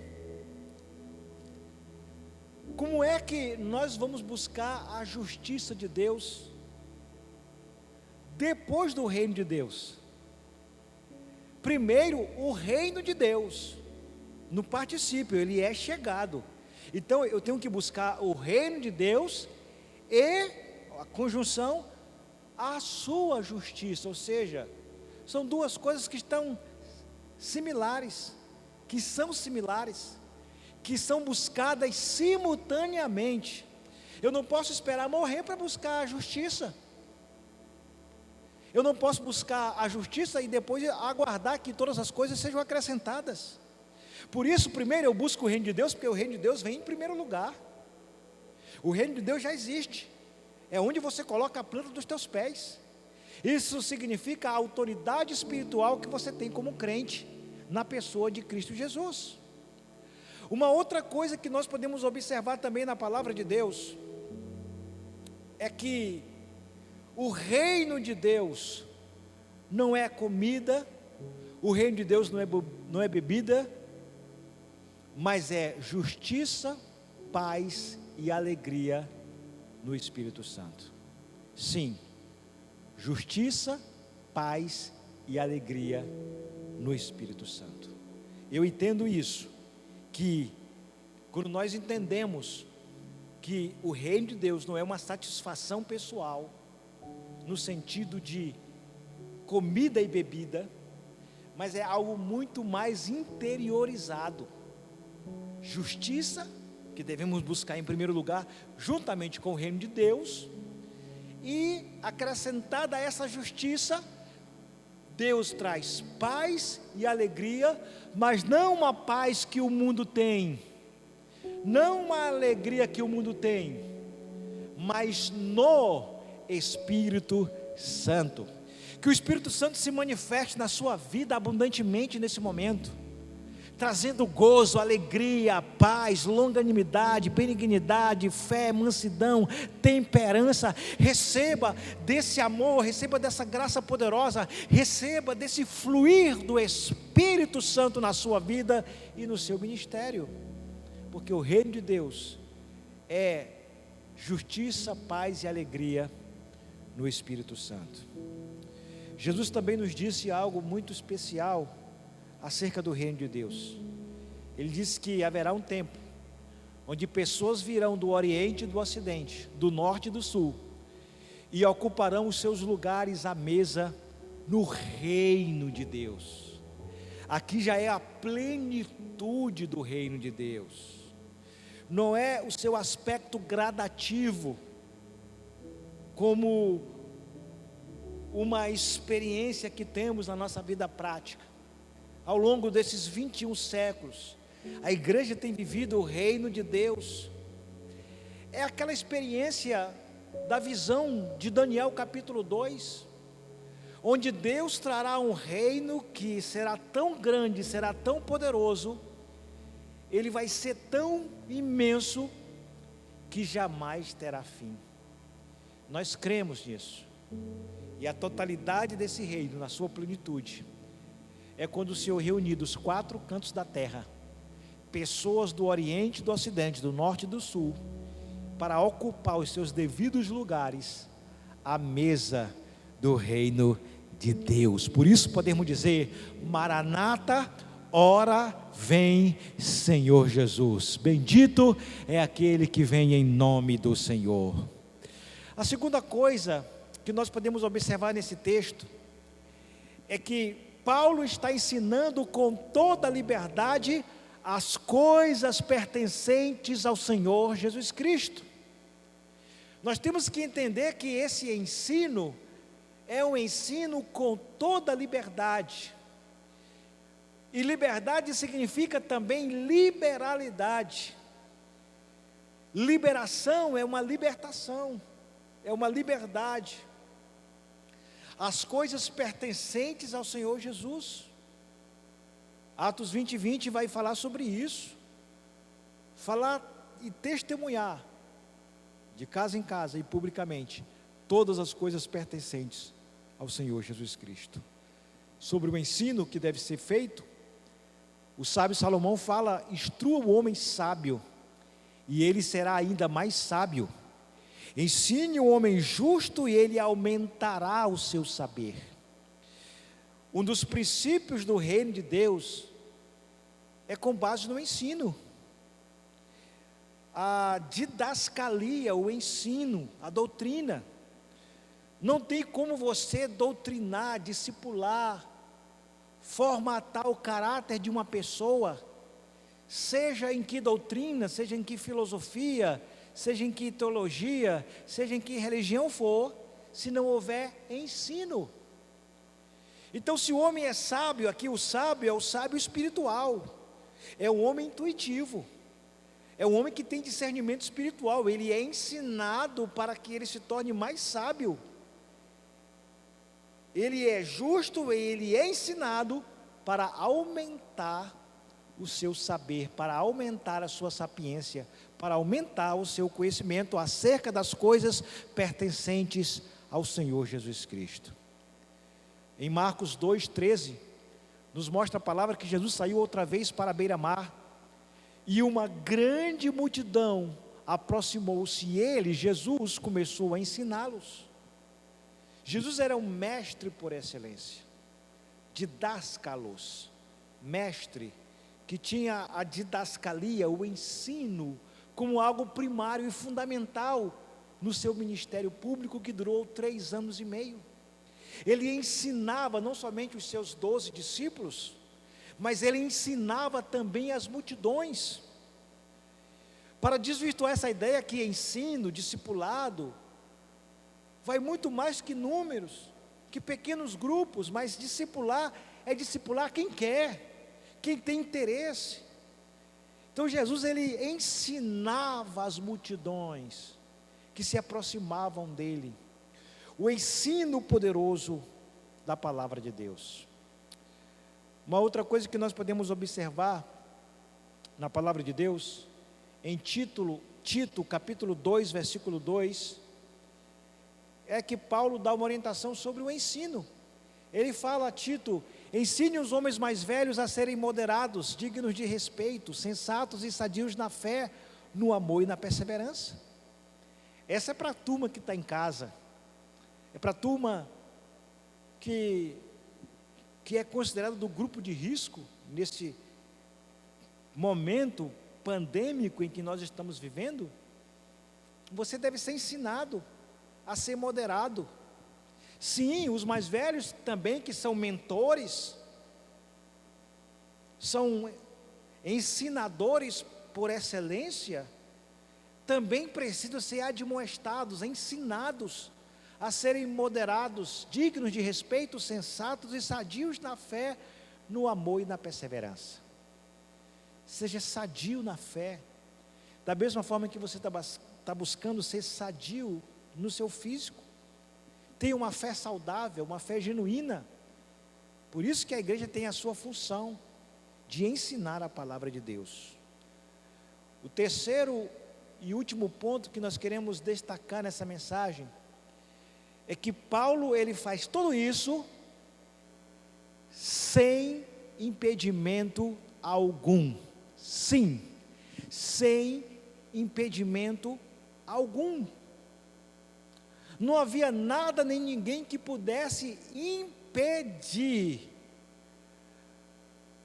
Como é que nós vamos buscar a justiça de Deus depois do reino de Deus? Primeiro, o reino de Deus, no particípio, ele é chegado. Então eu tenho que buscar o reino de Deus e a conjunção a sua justiça, ou seja, são duas coisas que estão similares, que são buscadas simultaneamente. Eu não posso esperar morrer para buscar a justiça. Eu não posso buscar a justiça e depois aguardar que todas as coisas sejam acrescentadas. Por isso, primeiro eu busco o reino de Deus, porque o reino de Deus vem em primeiro lugar. O reino de Deus já existe, é onde você coloca a planta dos teus pés. Isso significa a autoridade espiritual que você tem como crente na pessoa de Cristo Jesus. Uma outra coisa que nós podemos observar também na palavra de Deus é que o reino de Deus não é comida, o reino de Deus não é bebida, mas é justiça, paz e alegria no Espírito Santo. Sim, justiça, paz e alegria no Espírito Santo. Eu entendo isso, que quando nós entendemos que o reino de Deus não é uma satisfação pessoal, no sentido de comida e bebida, mas é algo muito mais interiorizado. Justiça, que devemos buscar em primeiro lugar, juntamente com o reino de Deus, e acrescentada a essa justiça, Deus traz paz e alegria, mas não uma paz que o mundo tem, não uma alegria que o mundo tem, mas no Espírito Santo. Que o Espírito Santo se manifeste na sua vida abundantemente nesse momento, trazendo gozo, alegria, paz, longanimidade, benignidade, fé, mansidão, temperança. Receba desse amor, receba dessa graça poderosa, receba desse fluir do Espírito Santo na sua vida e no seu ministério, porque o reino de Deus é justiça, paz e alegria no Espírito Santo. Jesus também nos disse algo muito especial acerca do reino de Deus. Ele disse que haverá um tempo onde pessoas virão do Oriente e do Ocidente, do Norte e do Sul, e ocuparão os seus lugares à mesa no reino de Deus. Aqui já é a plenitude do reino de Deus, não é o seu aspecto gradativo, como uma experiência que temos na nossa vida prática. Ao longo desses 21 séculos, a igreja tem vivido o reino de Deus. É aquela experiência da visão de Daniel capítulo 2, onde Deus trará um reino que será tão grande, será tão poderoso, ele vai ser tão imenso, que jamais terá fim. Nós cremos nisso, e a totalidade desse reino, na sua plenitude, é quando o Senhor reunir dos 4 cantos da terra, pessoas do Oriente e do Ocidente, do Norte e do Sul, para ocupar os seus devidos lugares, à mesa do reino de Deus. Por isso podemos dizer: Maranata, ora vem Senhor Jesus. Bendito é aquele que vem em nome do Senhor. A segunda coisa que nós podemos observar nesse texto é que Paulo está ensinando com toda a liberdade as coisas pertencentes ao Senhor Jesus Cristo. Nós temos que entender que esse ensino é um ensino com toda a liberdade. E liberdade significa também liberalidade. Liberação é uma libertação, é uma liberdade. As coisas pertencentes ao Senhor Jesus. Atos 20:20 vai falar sobre isso. Falar e testemunhar, de casa em casa e publicamente, todas as coisas pertencentes ao Senhor Jesus Cristo. Sobre o ensino que deve ser feito, o sábio Salomão fala: instrua o homem sábio, e ele será ainda mais sábio. Ensine o homem justo, e ele aumentará o seu saber. Um dos princípios do reino de Deus é com base no ensino. A didascalia, o ensino, a doutrina. Não tem como você doutrinar, discipular, formatar o caráter de uma pessoa, seja em que doutrina, seja em que filosofia, seja em que teologia, seja em que religião for, se não houver ensino. Então, se o homem é sábio, aqui o sábio é o sábio espiritual, é o homem intuitivo, é o homem que tem discernimento espiritual, ele é ensinado para que ele se torne mais sábio. Ele é justo, ele é ensinado para aumentar o seu saber, para aumentar a sua sapiência, para aumentar o seu conhecimento acerca das coisas pertencentes ao Senhor Jesus Cristo. Em Marcos 2,13, nos mostra a palavra que Jesus saiu outra vez para a beira-mar, e uma grande multidão aproximou-se, e ele, Jesus, começou a ensiná-los. Jesus era um mestre por excelência, didascalos, mestre, que tinha a didascalia, o ensino, como algo primário e fundamental no seu ministério público, que durou 3 anos e meio. Ele ensinava não somente os seus 12 discípulos, mas ele ensinava também as multidões. Para desvirtuar essa ideia que ensino, discipulado, vai muito mais que números, que pequenos grupos, mas discipular é discipular quem quer, quem tem interesse. Então Jesus, ele ensinava as multidões que se aproximavam dele, o ensino poderoso da palavra de Deus. Uma outra coisa que nós podemos observar na palavra de Deus, em Tito capítulo 2, versículo 2, é que Paulo dá uma orientação sobre o ensino. Ele fala a Tito: ensine os homens mais velhos a serem moderados, dignos de respeito, sensatos e sadios na fé, no amor e na perseverança. Essa é para a turma que está em casa, é para a turma que é considerada do grupo de risco, nesse momento pandêmico em que nós estamos vivendo. Você deve ser ensinado a ser moderado. Sim, os mais velhos também, que são mentores, são ensinadores por excelência, também precisam ser admoestados, ensinados a serem moderados, dignos de respeito, sensatos e sadios na fé, no amor e na perseverança. Seja sadio na fé, da mesma forma que você está buscando ser sadio no seu físico. Tenha uma fé saudável, uma fé genuína. Por isso que a igreja tem a sua função de ensinar a palavra de Deus. O terceiro e último ponto que nós queremos destacar nessa mensagem é que Paulo, ele faz tudo isso sem impedimento algum. Sim, sem impedimento algum. Não havia nada nem ninguém que pudesse impedir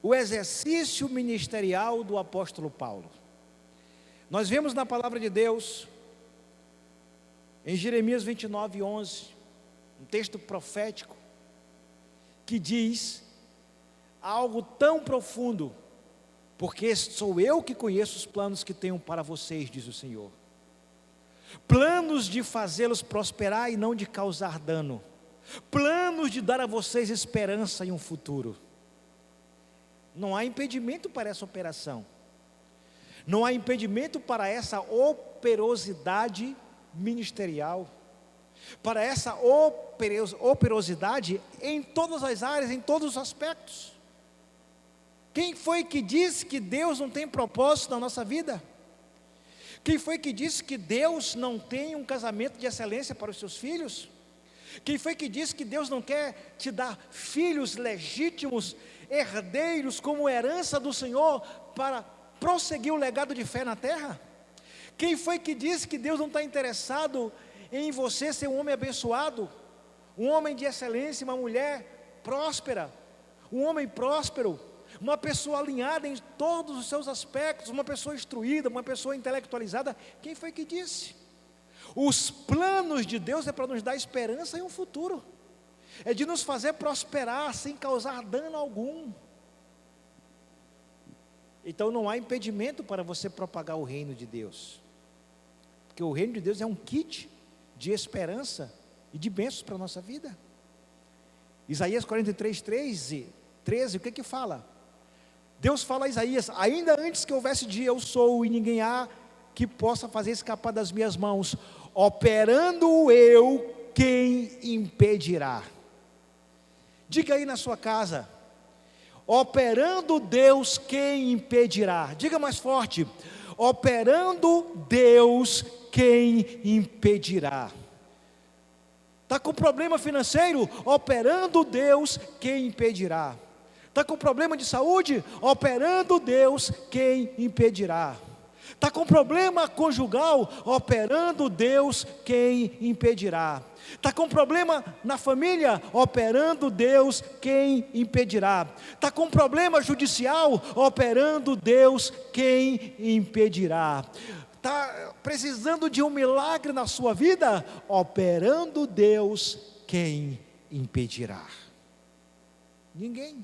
o exercício ministerial do apóstolo Paulo. Nós vemos na palavra de Deus, em Jeremias 29:11, um texto profético, que diz algo tão profundo: porque sou eu que conheço os planos que tenho para vocês, diz o Senhor. Planos de fazê-los prosperar e não de causar dano. Planos de dar a vocês esperança e um futuro. Não há impedimento para essa operação. Não há impedimento para essa operosidade ministerial, para essa operosidade em todas as áreas, em todos os aspectos. Quem foi que disse que Deus não tem propósito na nossa vida? Quem foi que disse que Deus não tem um casamento de excelência para os seus filhos? Quem foi que disse que Deus não quer te dar filhos legítimos, herdeiros como herança do Senhor, para prosseguir o legado de fé na terra? Quem foi que disse que Deus não está interessado em você ser um homem abençoado, um homem de excelência, uma mulher próspera, um homem próspero, uma pessoa alinhada em todos os seus aspectos, uma pessoa instruída, uma pessoa intelectualizada? Quem foi que disse? Os planos de Deus é para nos dar esperança e um futuro, é de nos fazer prosperar sem causar dano algum. Então não há impedimento para você propagar o reino de Deus, porque o reino de Deus é um kit de esperança e de bênçãos para a nossa vida. Isaías 43, 13, o que fala? Deus fala a Isaías: ainda antes que houvesse dia, eu sou, e ninguém há que possa fazer escapar das minhas mãos. Operando eu, quem impedirá? Diga aí na sua casa: operando Deus, quem impedirá? Diga mais forte: operando Deus, quem impedirá? Está com problema financeiro? Operando Deus, quem impedirá? Está com problema de saúde? Operando Deus, quem impedirá? Está com problema conjugal? Operando Deus, quem impedirá? Está com problema na família? Operando Deus, quem impedirá? Está com problema judicial? Operando Deus, quem impedirá? Está precisando de um milagre na sua vida? Operando Deus, quem impedirá? Ninguém.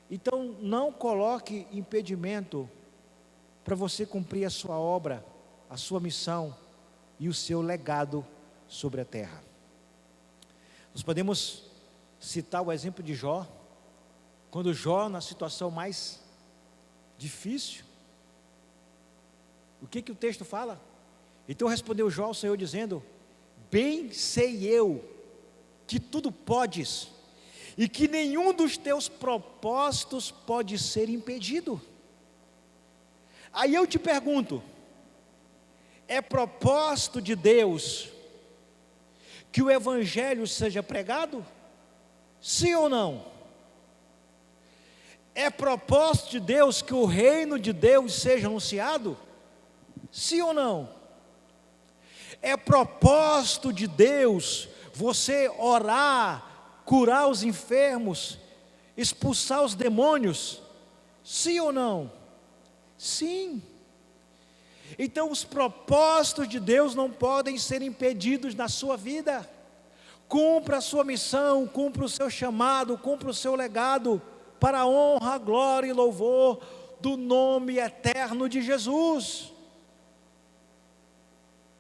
Então não coloque impedimento para você cumprir a sua obra, a sua missão e o seu legado sobre a terra. Nós podemos citar o exemplo de Jó, quando Jó, na situação mais difícil, o que o texto fala? Então respondeu Jó ao Senhor dizendo: bem sei eu que tudo podes, e que nenhum dos teus propósitos pode ser impedido. Aí eu te pergunto: é propósito de Deus que o evangelho seja pregado? Sim ou não? É propósito de Deus que o reino de Deus seja anunciado? Sim ou não? É propósito de Deus você orar, curar os enfermos, expulsar os demônios? Sim ou não? Sim. Então os propósitos de Deus não podem ser impedidos na sua vida. Cumpra a sua missão, cumpra o seu chamado, cumpra o seu legado, para a honra, glória e louvor do nome eterno de Jesus.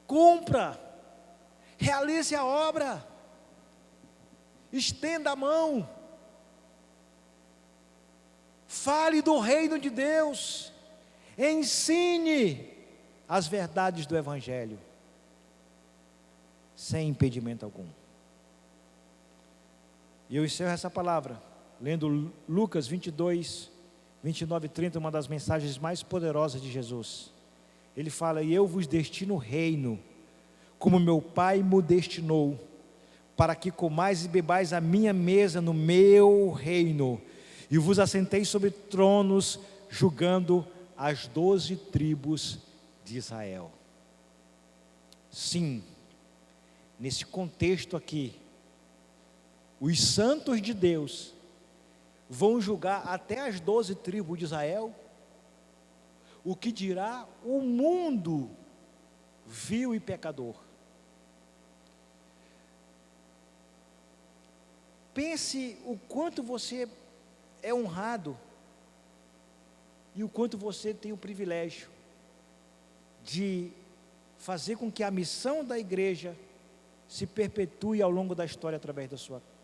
Cumpra, realize a obra, estenda a mão, fale do reino de Deus, ensine as verdades do evangelho, sem impedimento algum. E eu encerro essa palavra lendo Lucas 22, 29 e 30, uma das mensagens mais poderosas de Jesus. Ele fala: e eu vos destino o reino, como meu Pai me destinou, para que comais e bebais a minha mesa no meu reino, e vos assentei sobre tronos, julgando as 12 tribos de Israel. Sim, nesse contexto aqui, os santos de Deus vão julgar até as 12 tribos de Israel, o que dirá o mundo vil e pecador. Pense o quanto você é honrado e o quanto você tem o privilégio de fazer com que a missão da igreja se perpetue ao longo da história através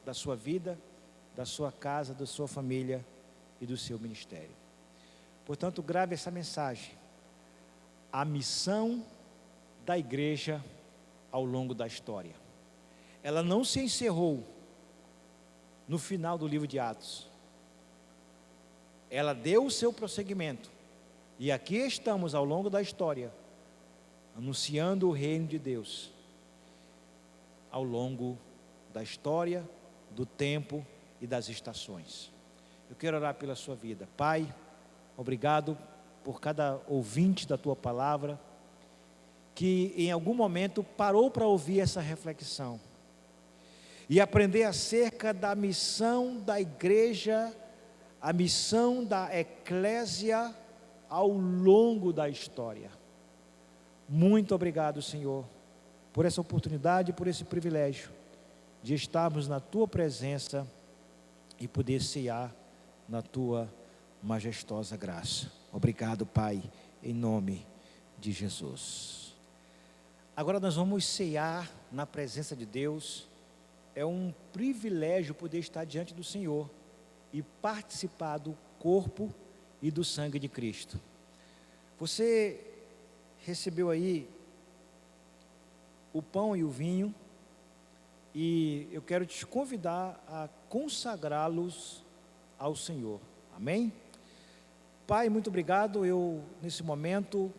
da sua vida, da sua casa, da sua família e do seu ministério. Portanto, grave essa mensagem: a missão da igreja ao longo da história, ela não se encerrou no final do livro de Atos, ela deu o seu prosseguimento, e aqui estamos ao longo da história, anunciando o reino de Deus ao longo da história, do tempo e das estações. Eu quero orar pela sua vida. Pai, obrigado por cada ouvinte da tua palavra, que em algum momento parou para ouvir essa reflexão e aprender acerca da missão da igreja, a missão da eclésia ao longo da história. Muito obrigado, Senhor, por essa oportunidade, por esse privilégio de estarmos na tua presença e poder cear na tua majestosa graça. Obrigado, Pai, em nome de Jesus. Agora nós vamos cear na presença de Deus. É um privilégio poder estar diante do Senhor e participar do corpo e do sangue de Cristo. Você recebeu aí o pão e o vinho, e eu quero te convidar a consagrá-los ao Senhor. Amém? Pai, muito obrigado. Eu, nesse momento,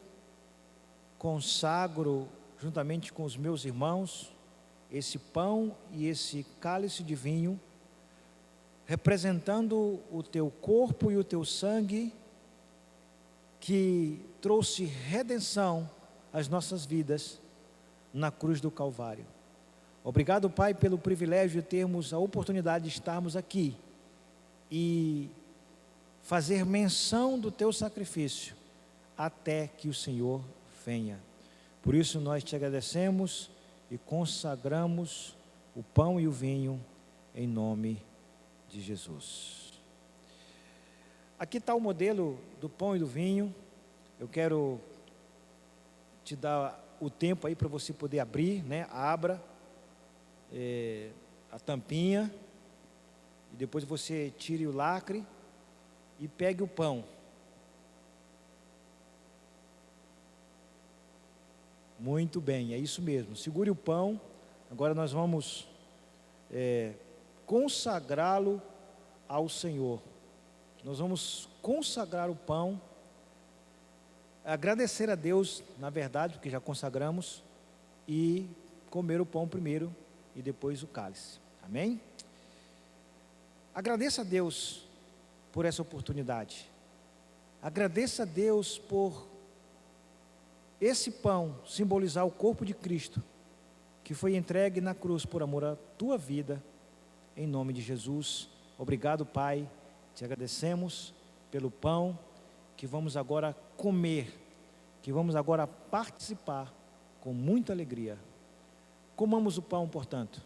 consagro, juntamente com os meus irmãos, esse pão e esse cálice de vinho, representando o teu corpo e o teu sangue, que trouxe redenção às nossas vidas na cruz do Calvário. Obrigado, Pai, pelo privilégio de termos a oportunidade de estarmos aqui e fazer menção do teu sacrifício até que o Senhor venha. Por isso nós te agradecemos e consagramos o pão e o vinho em nome de Jesus. Aqui está o modelo do pão e do vinho. Eu quero te dar o tempo aí para você poder abrir, né? Abra a tampinha e depois você tire o lacre e pegue o pão. Muito bem, é isso mesmo. Segure o pão. Agora nós vamos consagrá-lo ao Senhor. Nós vamos consagrar o pão, agradecer a Deus, na verdade, porque já consagramos, e comer o pão primeiro e depois o cálice. Amém? Agradeça a Deus por essa oportunidade. Agradeça a Deus por esse pão simbolizar o corpo de Cristo, que foi entregue na cruz por amor à tua vida, em nome de Jesus. Obrigado, Pai, te agradecemos pelo pão que vamos agora comer, que vamos agora participar com muita alegria. Comamos o pão, portanto.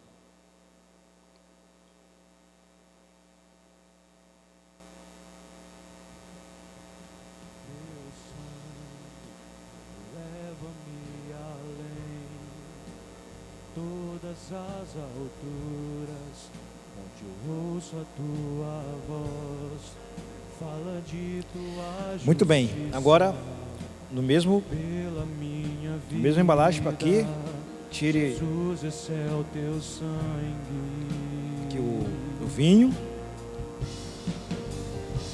Todas as alturas, onde eu ouço a tua voz, fala de tua justiça. Muito bem, agora no mesmo embalagem para aqui, tire Jesus, esse é o teu sangue. aqui o vinho.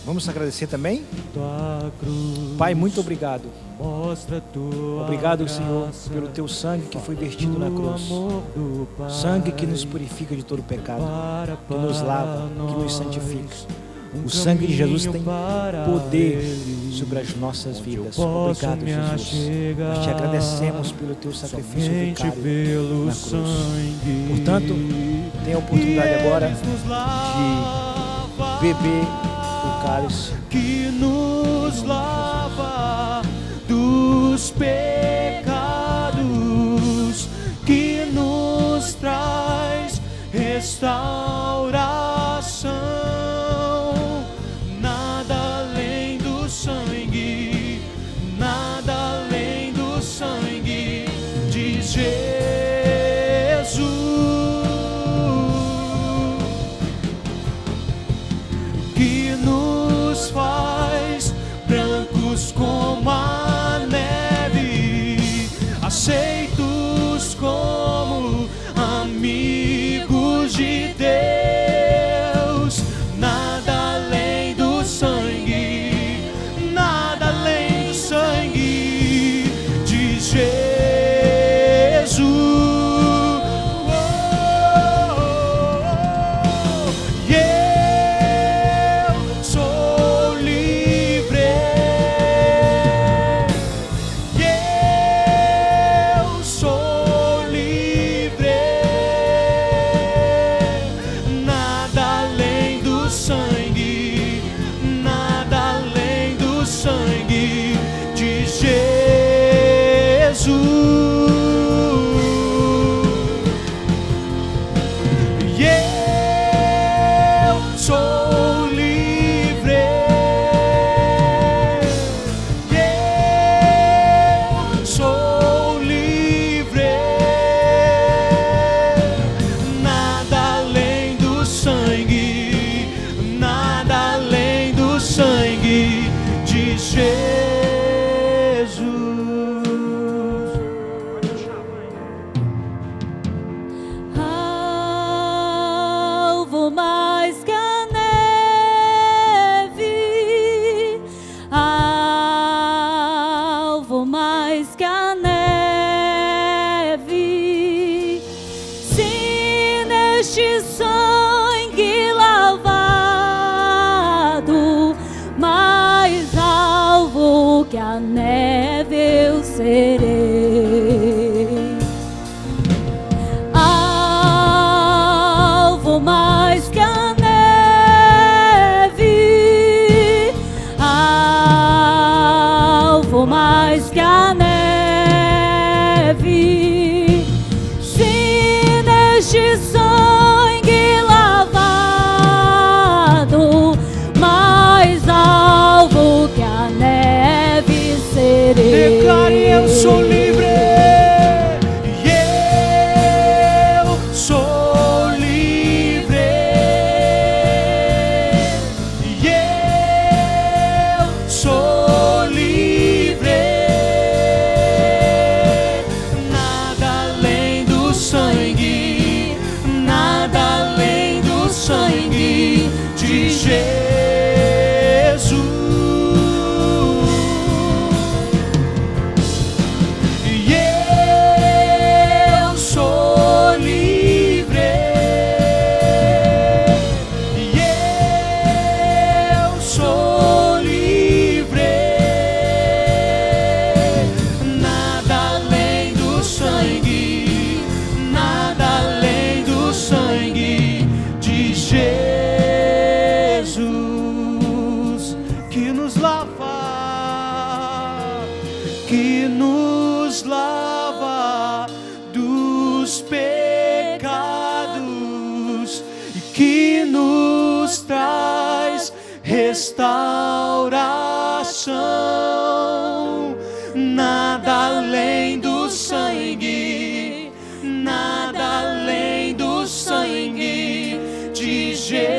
Vamos agradecer também. Pai, muito obrigado. Obrigado, Senhor, pelo teu sangue que foi vertido na cruz. Sangue que nos purifica de todo pecado, que nos lava, que nos santifica. O sangue de Jesus tem poder sobre as nossas vidas. Obrigado, Jesus. Nós te agradecemos pelo teu sacrifício vicário na cruz. Portanto, tenha a oportunidade agora de beber o cálice que nos lava dos pecados, que nos traz restauração. Nada além do sangue, nada além do sangue de Jesus, que nos faz brancos como a neve, aceitos como amigos de Deus. Nada além do sangue, nada além do sangue de Jesus. que a neve eu serei. Alvo mais que a neve, alvo mais que a neve, se neste sangue lavado, mais alvo que a neve serei. Declare: eu sou livre. Que nos lava dos pecados e que nos traz restauração. Nada além do sangue, nada além do sangue de Jesus.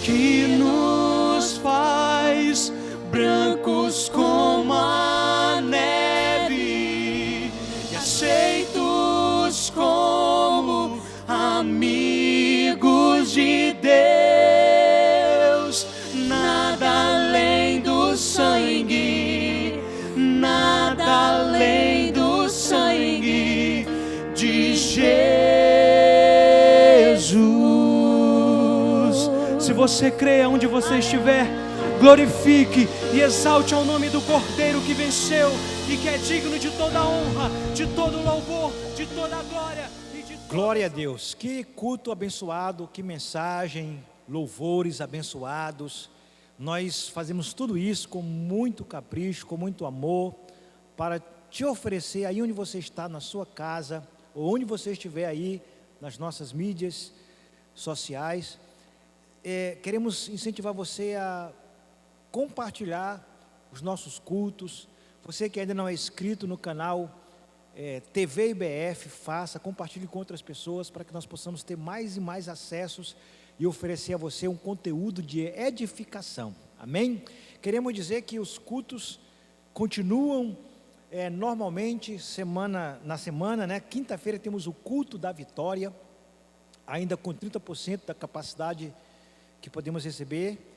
Que nos faz brancos como a neve e aceitos como amigos de Deus. Nada além do sangue, nada além do sangue de Jesus. Se você crê, onde você estiver, glorifique e exalte ao nome do Cordeiro que venceu e que é digno de toda a honra, de todo o louvor, de toda a glória e de Glória a Deus. Que culto abençoado, que mensagem, louvores abençoados. Nós fazemos tudo isso com muito capricho, com muito amor, para te oferecer aí onde você está, na sua casa, ou onde você estiver aí, nas nossas mídias sociais. Queremos incentivar você a compartilhar os nossos cultos. Você que ainda não é inscrito no canal TV IBF, compartilhe com outras pessoas para que nós possamos ter mais e mais acessos e oferecer a você um conteúdo de edificação. Amém? Queremos dizer que os cultos continuam normalmente na semana, né? Quinta-feira temos o culto da vitória, ainda com 30% da capacidade que podemos receber,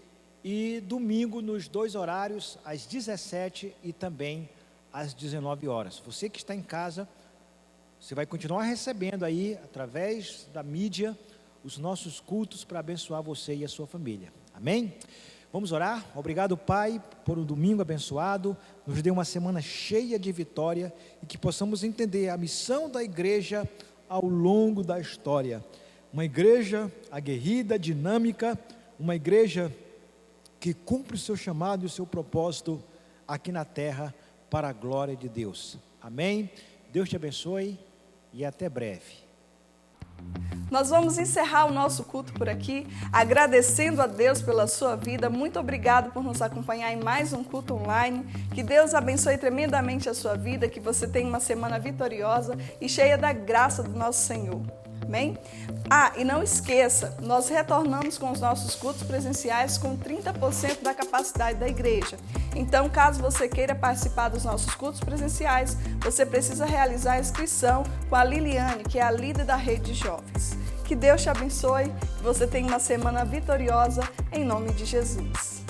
e domingo nos 2 horários, às 17 e também às 19 horas. Você que está em casa, você vai continuar recebendo aí, através da mídia, os nossos cultos para abençoar você e a sua família. Amém? Vamos orar? Obrigado, Pai, por um domingo abençoado, nos dê uma semana cheia de vitória e que possamos entender a missão da igreja ao longo da história. Uma igreja aguerrida, dinâmica, uma igreja que cumpre o seu chamado e o seu propósito aqui na terra para a glória de Deus. Amém? Deus te abençoe e até breve. Nós vamos encerrar o nosso culto por aqui, agradecendo a Deus pela sua vida. Muito obrigado por nos acompanhar em mais um culto online. Que Deus abençoe tremendamente a sua vida, que você tenha uma semana vitoriosa e cheia da graça do nosso Senhor. Amém? E não esqueça, nós retornamos com os nossos cultos presenciais com 30% da capacidade da igreja. Então, caso você queira participar dos nossos cultos presenciais, você precisa realizar a inscrição com a Liliane, que é a líder da rede de jovens. Que Deus te abençoe, que você tenha uma semana vitoriosa, em nome de Jesus.